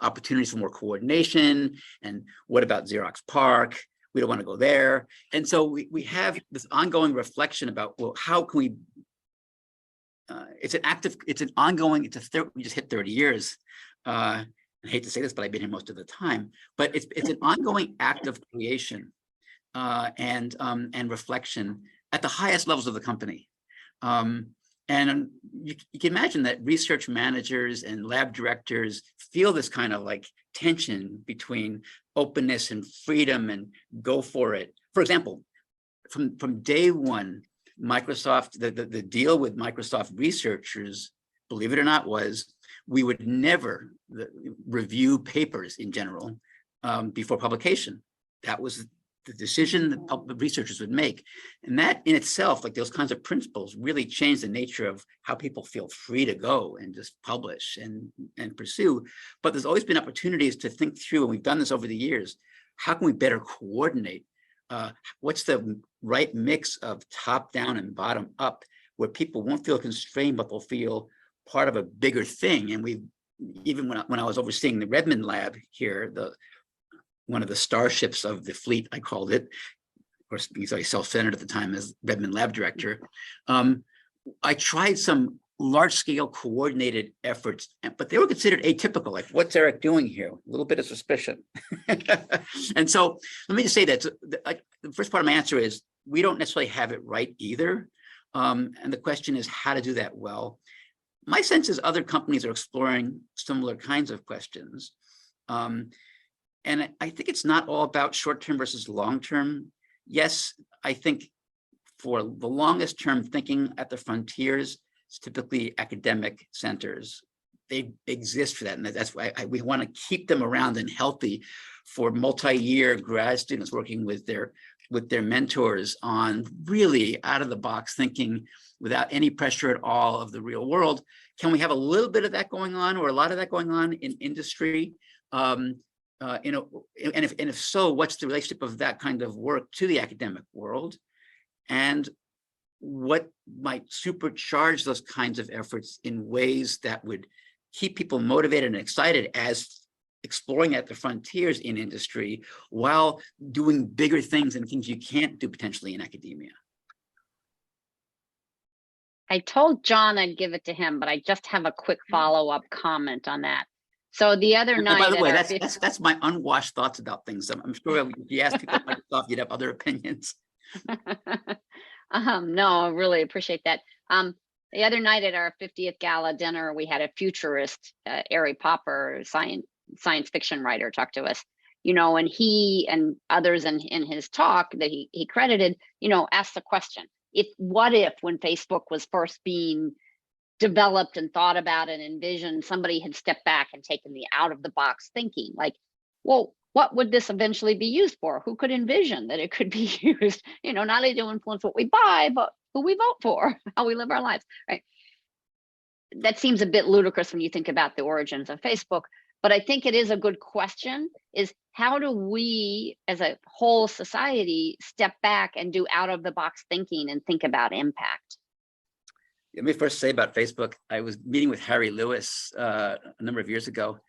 opportunities for more coordination, and what about Xerox PARC? We don't want to go there. And so we have this ongoing reflection about, well, how can we, we just hit 30 years. I hate to say this, but I've been here most of the time, but it's an ongoing act of creation and reflection at the highest levels of the company. And you can imagine that research managers and lab directors feel this kind of like tension between openness and freedom and go for it. For example, from day one, Microsoft, the deal with Microsoft researchers, believe it or not, was we would never review papers in general before publication. That was the decision that the researchers would make. And that in itself, like those kinds of principles, really changed the nature of how people feel free to go and just publish and pursue. But there's always been opportunities to think through, and we've done this over the years, how can we better coordinate what's the right mix of top down and bottom up, where people won't feel constrained, but they'll feel part of a bigger thing. And we, even when I was overseeing the Redmond lab here, one of the starships of the fleet, I called it, of course, because I was self-centered at the time as Redmond lab director, I tried some large-scale coordinated efforts, but they were considered atypical. Like, what's Eric doing here? A little bit of suspicion. And so let me just say that the first part of my answer is we don't necessarily have it right either. And the question is how to do that well. My sense is other companies are exploring similar kinds of questions. And I think it's not all about short-term versus long-term. Yes, I think for the longest term thinking at the frontiers, it's typically academic centers. They exist for that. And that's why we want to keep them around and healthy for multi-year grad students working with their mentors on really out of the box thinking without any pressure at all of the real world. Can we have a little bit of that going on or a lot of that going on in industry? And if so, what's the relationship of that kind of work to the academic world? And what might supercharge those kinds of efforts in ways that would keep people motivated and excited as exploring at the frontiers in industry while doing bigger things and things you can't do potentially in academia? I told John I'd give it to him, but I just have a quick follow-up comment on that. So the other night, by the way, that's my unwashed thoughts about things. I'm sure if you ask people at Microsoft, you'd have other opinions. No, I really appreciate that. The other night at our 50th gala dinner, we had a futurist, Ari Popper, science fiction writer, talk to us, and he and others in his talk that he credited, asked the question, what if when Facebook was first being developed and thought about and envisioned, somebody had stepped back and taken the out of the box thinking, like, well, what would this eventually be used for? Who could envision that it could be used, not only to influence what we buy, but who we vote for, how we live our lives, right? That seems a bit ludicrous when you think about the origins of Facebook, but I think it is a good question, is how do we as a whole society step back and do out of the box thinking and think about impact? Let me first say about Facebook, I was meeting with Harry Lewis a number of years ago,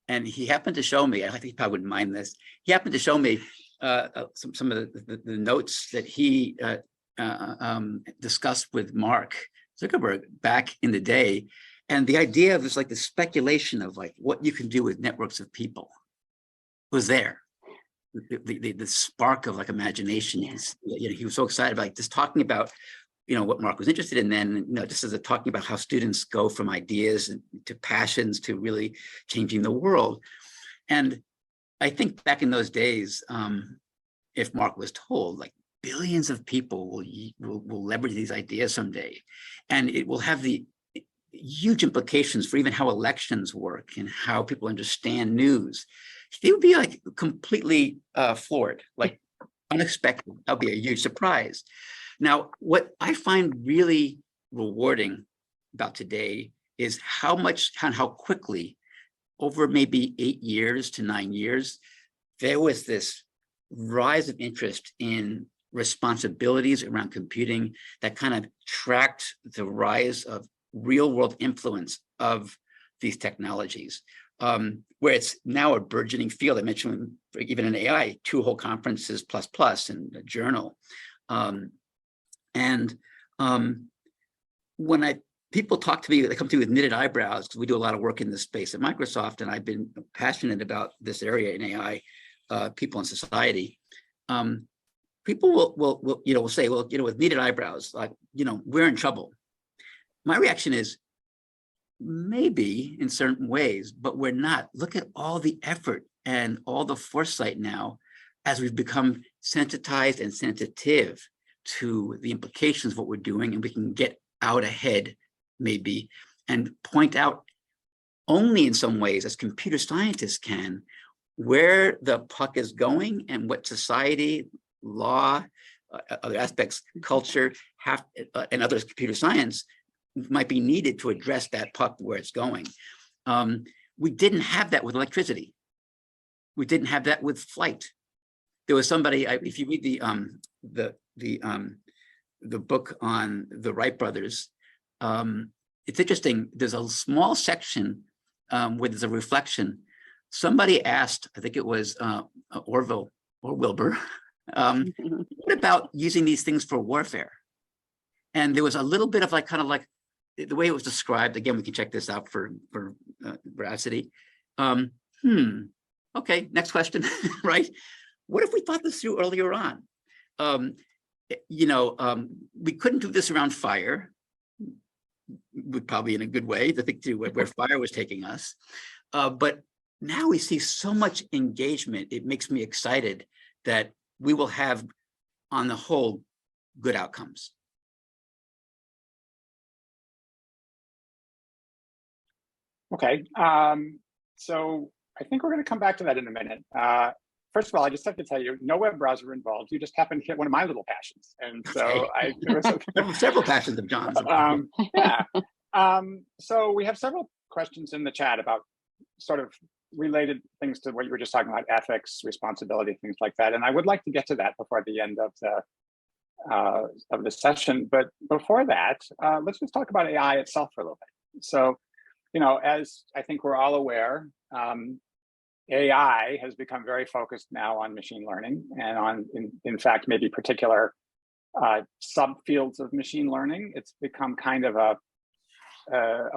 and he happened to show me, I think he probably wouldn't mind this, he happened to show me some of the notes that he discussed with Mark Zuckerberg back in the day. And the idea of this, like the speculation of like what you can do with networks of people was there. The spark of like imagination. Yeah. He was so excited about like, just talking about what Mark was interested in then, just as a talking about how students go from ideas to passions to really changing the world. And I think back in those days, if Mark was told like billions of people will leverage these ideas someday, and it will have the huge implications for even how elections work and how people understand news, they would be like completely floored, like unexpected. That would be a huge surprise. Now, what I find really rewarding about today is how quickly, over maybe 8 years to 9 years, there was this rise of interest in responsibilities around computing that kind of tracked the rise of real world influence of these technologies, where it's now a burgeoning field. I mentioned even in AI, 2 whole conferences plus and a journal. When people talk to me, they come to me with knitted eyebrows, because we do a lot of work in this space at Microsoft, and I've been passionate about this area in AI, people in society. People will say, well, with knitted eyebrows, like, we're in trouble. My reaction is, maybe in certain ways, but we're not. Look at all the effort and all the foresight now as we've become sensitized and sensitive to the implications of what we're doing, and we can get out ahead maybe and point out only in some ways as computer scientists can where the puck is going and what society, law, other aspects, culture, and others, computer science, might be needed to address that puck where it's going. We didn't have that with electricity. We didn't have that with flight. there was somebody, if you read the book on the Wright brothers, it's interesting. There's a small section where there's a reflection. Somebody asked, I think it was Orville or Wilbur, what about using these things for warfare? And there was a little bit of like, kind of like the way it was described. Again, we can check this out for veracity. Okay, next question, right? What if we thought this through earlier on? We couldn't do this around fire. Would probably in a good way to think through where fire was taking us. But now we see so much engagement. It makes me excited that we will have, on the whole, good outcomes. Okay, so I think we're going to come back to that in a minute. First of all, I just have to tell you, no web browser involved. You just happened to hit one of my little passions, and so okay. Several passions of John's. Yeah. So we have several questions in the chat about sort of related things to what you were just talking about, ethics, responsibility, things like that. And I would like to get to that before the end of the session. But before that, let's just talk about AI itself for a little bit. So, as I think we're all aware, AI has become very focused now on machine learning and on, in fact, maybe particular subfields of machine learning. It's become kind of a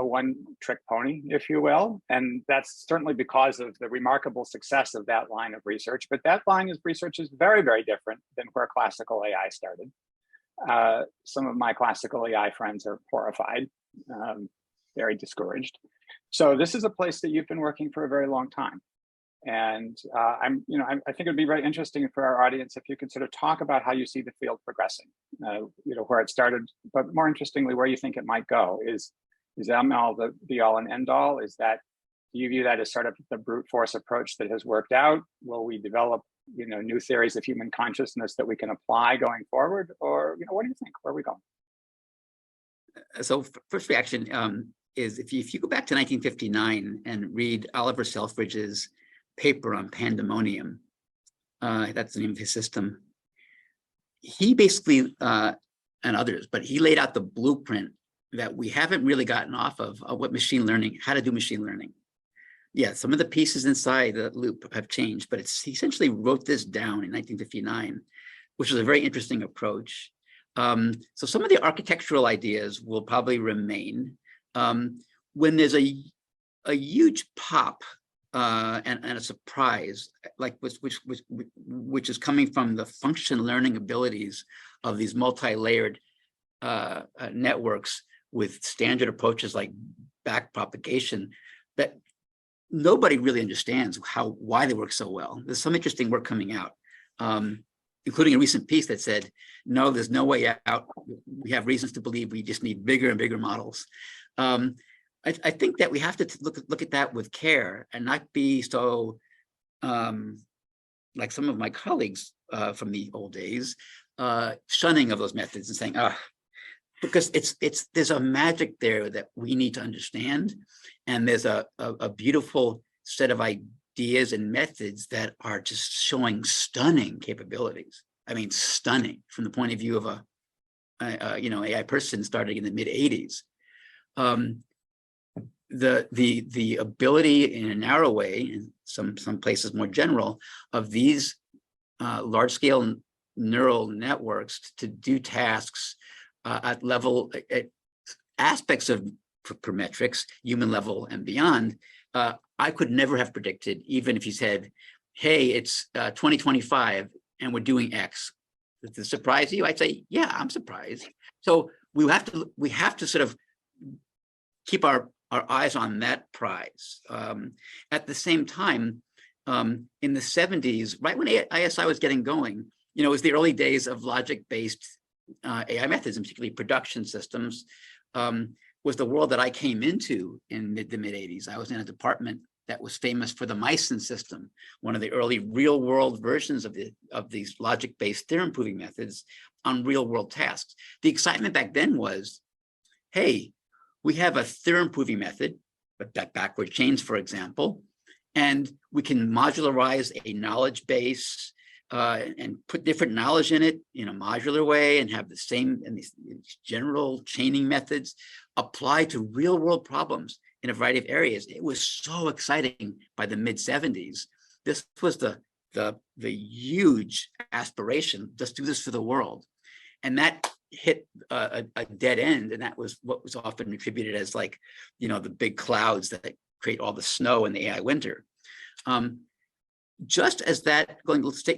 one-trick pony, if you will. And that's certainly because of the remarkable success of that line of research. But that line of research is very, very different than where classical AI started. Some of my classical AI friends are horrified, very discouraged. So this is a place that you've been working for a very long time. And I think it'd be very interesting for our audience if you could sort of talk about how you see the field progressing, where it started, but more interestingly, where you think it might go. Is ML the be all and end all? Do you view that as sort of the brute force approach that has worked out? Will we develop, new theories of human consciousness that we can apply going forward? Or, what do you think? Where are we going? So first reaction is if you go back to 1959 and read Oliver Selfridge's paper on pandemonium, that's the name of his system. He basically, and others, but he laid out the blueprint that we haven't really gotten off of what machine learning, how to do machine learning. Yeah, some of the pieces inside the loop have changed, but he essentially wrote this down in 1959, which was a very interesting approach. So some of the architectural ideas will probably remain. When there's a huge pop and a surprise, like which is coming from the function learning abilities of these multi-layered networks with standard approaches like backpropagation, that nobody really understands why they work so well. There's some interesting work coming out, including a recent piece that said, no, there's no way out. We have reasons to believe we just need bigger and bigger models. I think that we have to look at that with care and not be so, like some of my colleagues from the old days, shunning of those methods and saying, because there's a magic there that we need to understand. And there's a beautiful set of ideas and methods that are just showing stunning capabilities. I mean, stunning from the point of view of a AI person starting in the mid 80s. The ability in a narrow way, in some places more general, of these large scale neural networks to do tasks at aspects of parametrics, human level and beyond, I could never have predicted, even if you said, hey, it's 2025 and we're doing X. Does it surprise you? I'd say, yeah, I'm surprised. So we have to sort of keep our eyes on that prize. At the same time, in the 70s, right when ISI was getting going, it was the early days of logic-based AI methods, and particularly production systems, was the world that I came into in the mid 80s. I was in a department that was famous for the Meisen system, one of the early real-world versions of these logic-based theorem-proving methods on real-world tasks. The excitement back then was, hey, we have a theorem-proving method, but that backward chains, for example, and we can modularize a knowledge base and put different knowledge in it in a modular way and have the same and these general chaining methods apply to real world problems in a variety of areas. It was so exciting by the mid 70s. This was the huge aspiration, just do this for the world. And that hit a dead end. And that was what was often attributed as like, you know, the big clouds that create all the snow in the AI winter. Just as that,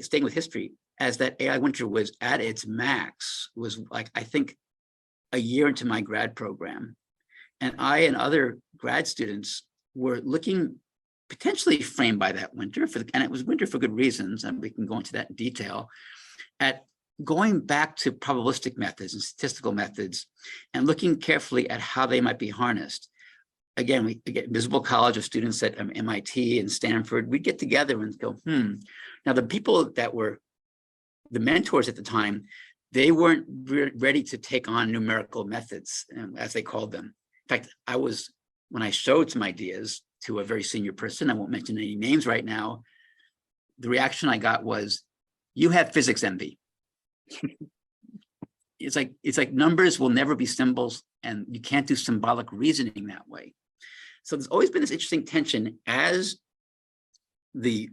staying with history, as that AI winter was at its max, was like, I think, a year into my grad program. And I and other grad students were looking potentially framed by that winter, and it was winter for good reasons, and we can go into that in detail, at going back to probabilistic methods and statistical methods and looking carefully at how they might be harnessed. Again, we get visible college of students at MIT and Stanford. We'd get together and go, Now, the people that were the mentors at the time, they weren't ready to take on numerical methods, as they called them. In fact, when I showed some ideas to a very senior person, I won't mention any names right now, the reaction I got was, you have physics envy. It's like numbers will never be symbols, and you can't do symbolic reasoning that way. So there's always been this interesting tension as the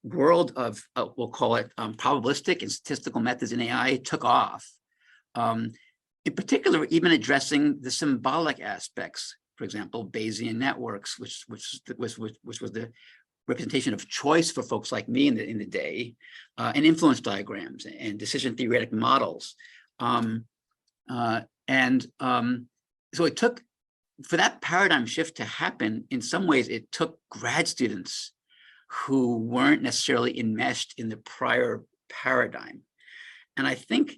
world of, we'll call it probabilistic and statistical methods in AI took off. In particular, even addressing the symbolic aspects, for example, Bayesian networks, which was the representation of choice for folks like me in the day, and influence diagrams and decision theoretic models. So it took, for that paradigm shift to happen, in some ways, it took grad students who weren't necessarily enmeshed in the prior paradigm. And I think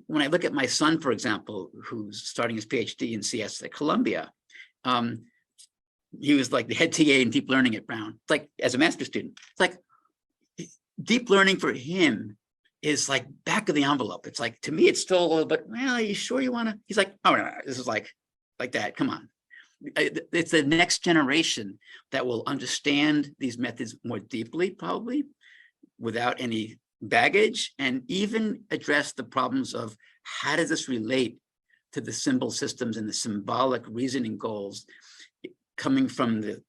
when I look at my son, for example, who's starting his PhD in CS at Columbia, he was like the head TA in deep learning at Brown. It's like, as a master's student, it's like deep learning for him is like back of the envelope. It's like, to me, it's still a little bit, well, are you sure you want to? He's like, oh, no, this is like that. Come on. It's the next generation that will understand these methods more deeply, probably, without any baggage, and even address the problems of how does this relate to the symbol systems and the symbolic reasoning goals coming from the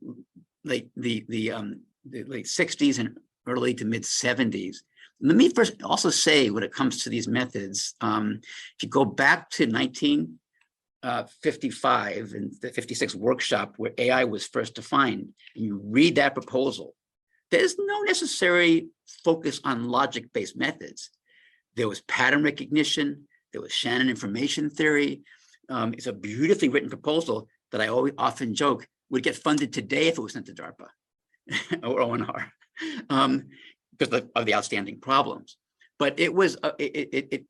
late 60s and early to mid 70s. Let me first also say, when it comes to these methods, if you go back to 1955 and the 56 workshop where AI was first defined, and you read that proposal, there's no necessary focus on logic-based methods. There was pattern recognition, there was Shannon information theory. It's a beautifully written proposal that I often joke would get funded today if it was sent to DARPA or ONR, because of the outstanding problems. But it was it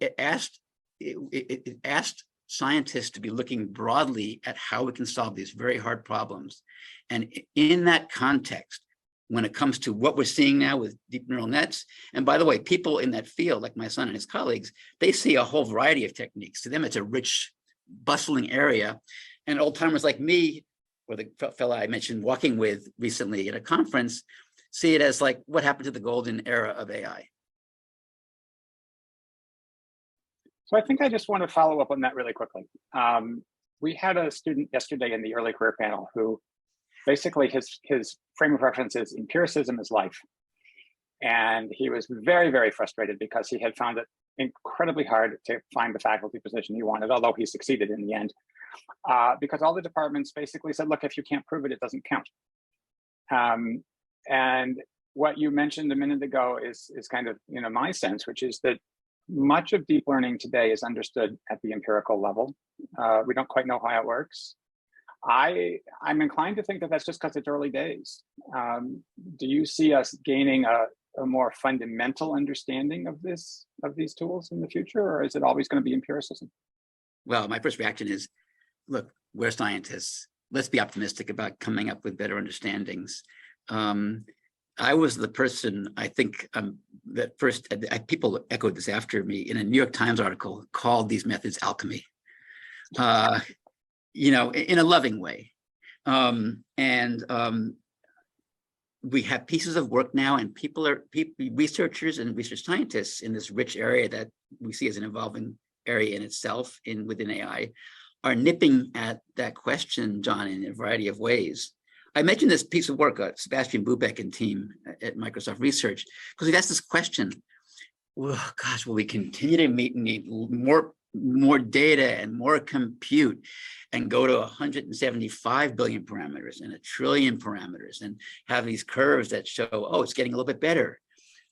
asked scientists to be looking broadly at how we can solve these very hard problems. And in that context, when it comes to what we're seeing now with deep neural nets, and by the way, people in that field, like my son and his colleagues, they see a whole variety of techniques. To them, it's a rich, bustling area. And old timers like me, or the fellow I mentioned walking with recently at a conference, see it as like, what happened to the golden era of AI? So I think I just want to follow up on that really quickly. We had a student yesterday in the early career panel who basically his frame of reference is empiricism is life. And he was very, very frustrated because he had found it incredibly hard to find the faculty position he wanted, although he succeeded in the end, because all the departments basically said, look, if you can't prove it, it doesn't count. And what you mentioned a minute ago is kind of, my sense, which is that much of deep learning today is understood at the empirical level. We don't quite know how it works. I'm inclined to think that that's just because it's early days. Do you see us gaining a more fundamental understanding of these tools in the future, or is it always going to be empiricism? Well, my first reaction is, look, we're scientists. Let's be optimistic about coming up with better understandings. I was the person, I think, that first, people echoed this after me in a New York Times article, called these methods alchemy, in a loving way. we have pieces of work now, and researchers and research scientists in this rich area that we see as an evolving area in itself within AI are nipping at that question, John, in a variety of ways. I mentioned this piece of work, Sebastian Bubeck and team at Microsoft Research, because we've asked this question, well, gosh, will we continue to need more data and more compute and go to 175 billion parameters and 1 trillion parameters and have these curves that show, oh, it's getting a little bit better?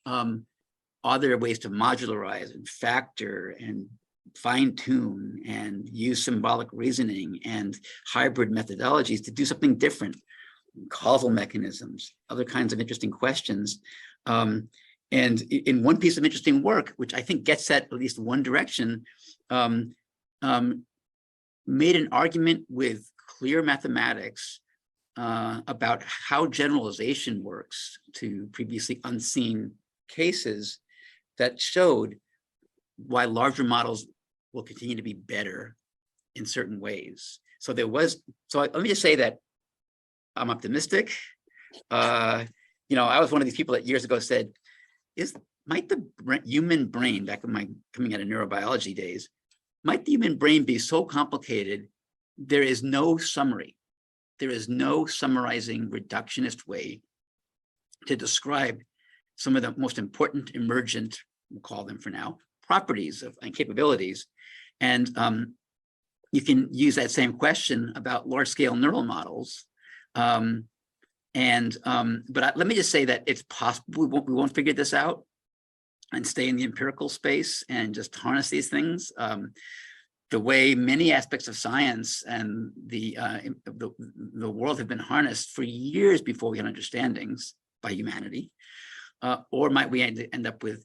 Are there ways to modularize and factor and fine tune and use symbolic reasoning and hybrid methodologies to do something different? Causal mechanisms, other kinds of interesting questions. And in one piece of interesting work, which I think gets at least one direction, made an argument with clear mathematics about how generalization works to previously unseen cases that showed why larger models will continue to be better in certain ways. So let me just say that I'm optimistic. I was one of these people that years ago said, might the human brain, back in my coming out of neurobiology days, might the human brain be so complicated, there is no summary. There is no summarizing reductionist way to describe some of the most important emergent, we'll call them for now, properties and capabilities. And you can use that same question about large-scale neural models. But let me just say that it's possible we won't figure this out and stay in the empirical space and just harness these things. The way many aspects of science and the world have been harnessed for years before we had understandings by humanity, or might we end up with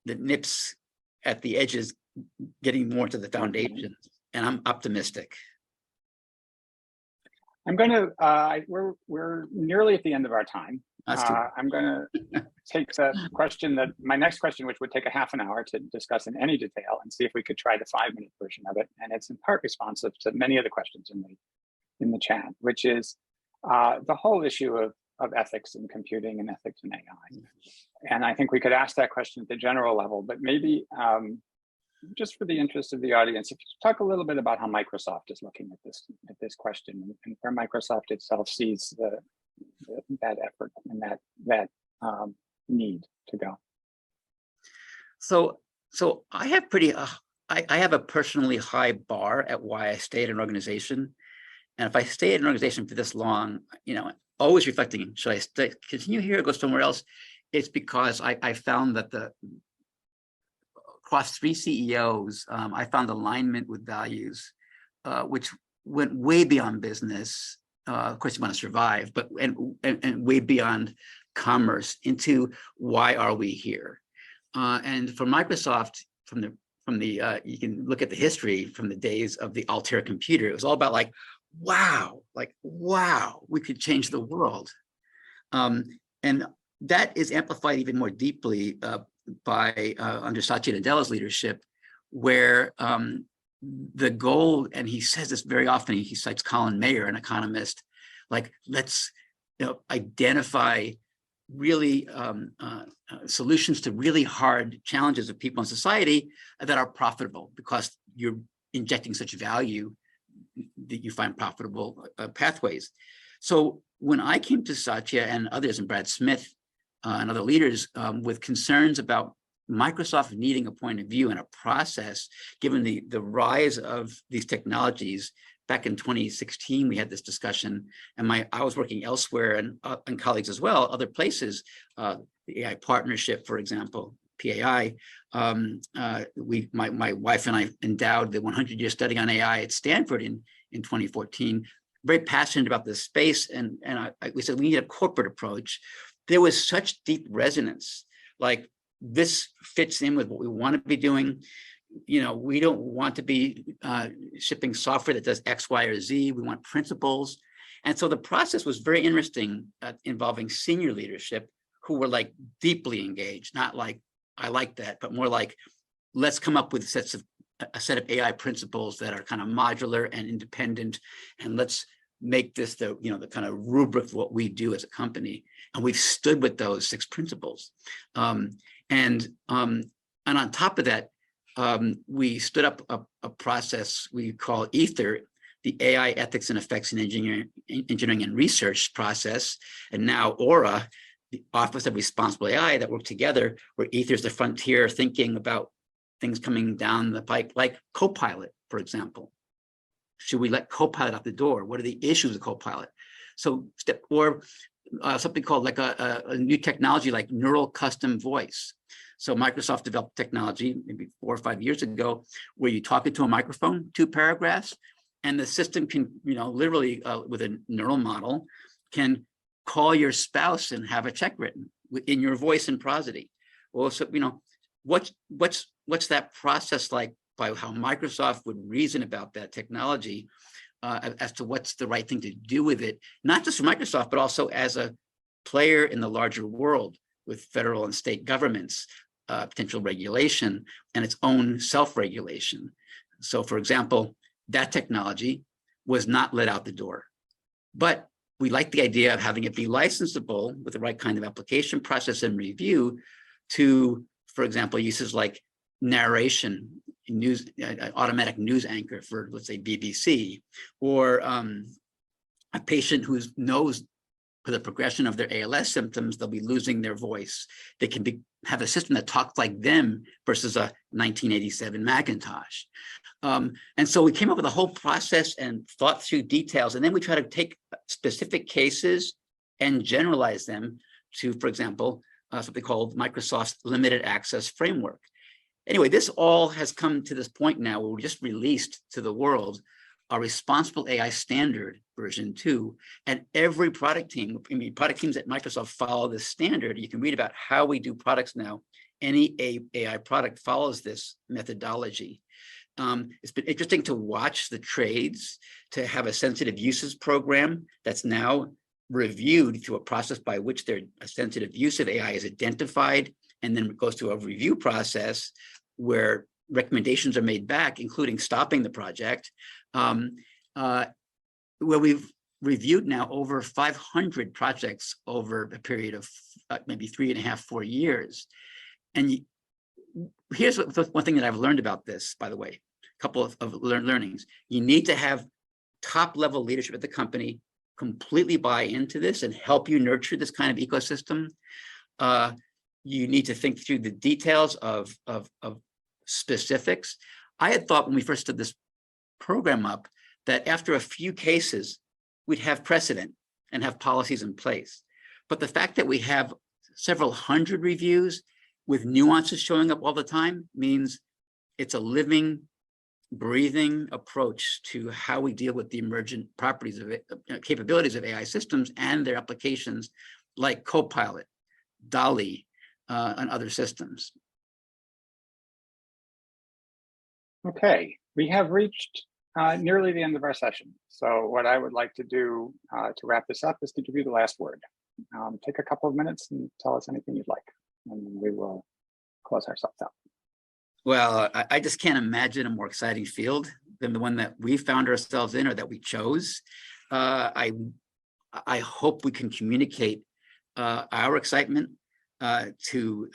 the nips at the edges getting more to the foundations? And I'm optimistic. I'm going to, we're nearly at the end of our time. I'm going to take my next question, which would take a half an hour to discuss in any detail, and see if we could try the 5-minute version of it. And it's in part responsive to many of the questions in the chat, which is the whole issue of ethics in computing and ethics in AI. And I think we could ask that question at the general level, but maybe just for the interest of the audience, if you talk a little bit about how Microsoft is looking at this question, and where Microsoft itself sees that effort and that need to go. So I have I have a personally high bar at why I stay at an organization, and if I stay at an organization for this long, always reflecting, should I continue here or go somewhere else? It's because I found that across 3 CEOs, I found alignment with values, which went way beyond business. Of course, you want to survive, but and way beyond commerce into why are we here? And for Microsoft, from the you can look at the history from the days of the Altair computer. It was all about wow, we could change the world, and that is amplified even more deeply by under Satya Nadella's leadership, where the goal, and he says this very often, he cites Colin Mayer, an economist, let's identify really solutions to really hard challenges of people in society that are profitable, because you're injecting such value that you find profitable pathways. So when I came to Satya and others, and Brad Smith and other leaders with concerns about Microsoft needing a point of view and a process, given the rise of these technologies. Back in 2016, we had this discussion, and I was working elsewhere, and colleagues as well, other places, the AI partnership, for example, PAI. My wife and I endowed the 100-year study on AI at Stanford in 2014. Very passionate about this space, and we said we need a corporate approach. There was such deep resonance, this fits in with what we want to be doing. We don't want to be shipping software that does X, Y, or Z. We want principles. And so the process was very interesting, involving senior leadership who were deeply engaged, not I like that, but more let's come up with a set of AI principles that are kind of modular and independent, and let's make this the kind of rubric of what we do as a company, and we've stood with those 6 principles. And on top of that, we stood up a process we call Ether, the AI Ethics and Effects in Engineering and Research process, and now Aura, the Office of Responsible AI, that work together, where Ether is the frontier thinking about things coming down the pike, like Copilot, for example. Should we let Copilot out the door? What are the issues of Copilot? So something called like a new technology like neural custom voice. So Microsoft developed technology maybe 4 or 5 years ago where you talk into a microphone, 2 paragraphs, and the system can, literally with a neural model, can call your spouse and have a check written in your voice and prosody. Well, so, what's that process like by how Microsoft would reason about that technology as to what's the right thing to do with it, not just for Microsoft, but also as a player in the larger world with federal and state governments, potential regulation, and its own self-regulation. So for example, that technology was not let out the door, but we like the idea of having it be licensable with the right kind of application process and review to, for example, uses like narration, news, automatic news anchor for, let's say, BBC, or a patient who knows for the progression of their ALS symptoms, they'll be losing their voice. They can have a system that talks like them versus a 1987 Macintosh. And so we came up with a whole process and thought through details, and then we try to take specific cases and generalize them to, for example, something called Microsoft's limited access framework. Anyway, this all has come to this point now where we just released to the world our responsible AI standard version 2, and every product team, product teams at Microsoft follow this standard. You can read about how we do products now. Any AI product follows this methodology. It's been interesting to watch the trades, to have a sensitive uses program that's now reviewed through a process by which a sensitive use of AI is identified, and then it goes to a review process where recommendations are made back, including stopping the project, where we've reviewed now over 500 projects over a period of maybe 3.5, 4 years. And here's one thing that I've learned about this, by the way, a couple of learnings. You need to have top-level leadership at the company completely buy into this and help you nurture this kind of ecosystem. You need to think through the details of specifics. I had thought when we first stood this program up that after a few cases, we'd have precedent and have policies in place. But the fact that we have several hundred reviews with nuances showing up all the time means it's a living, breathing approach to how we deal with the emergent properties of it, capabilities of AI systems and their applications like Copilot, DALL-E, and other systems. Okay, we have reached nearly the end of our session. So what I would like to do to wrap this up is to give you the last word. Take a couple of minutes and tell us anything you'd like, and we will close ourselves out. Well, I just can't imagine a more exciting field than the one that we found ourselves in or that we chose. I hope we can communicate our excitement to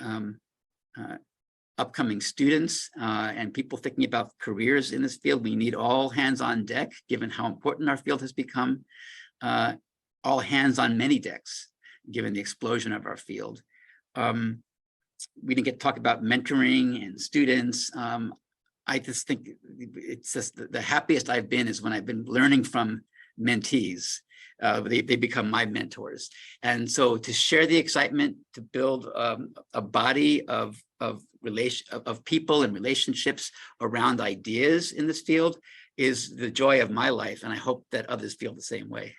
upcoming students and people thinking about careers in this field. We need all hands on deck, given how important our field has become. All hands on many decks, given the explosion of our field. We didn't get to talk about mentoring and students. I just think it's just the happiest I've been is when I've been learning from mentees. They become my mentors. And so to share the excitement, to build a body of people and relationships around ideas in this field is the joy of my life. And I hope that others feel the same way.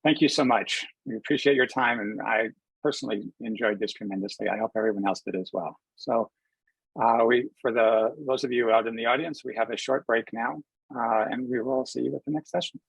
Thank you so much. We appreciate your time, and I personally enjoyed this tremendously. I hope everyone else did as well. So for those of you out in the audience, we have a short break now, and we will see you at the next session.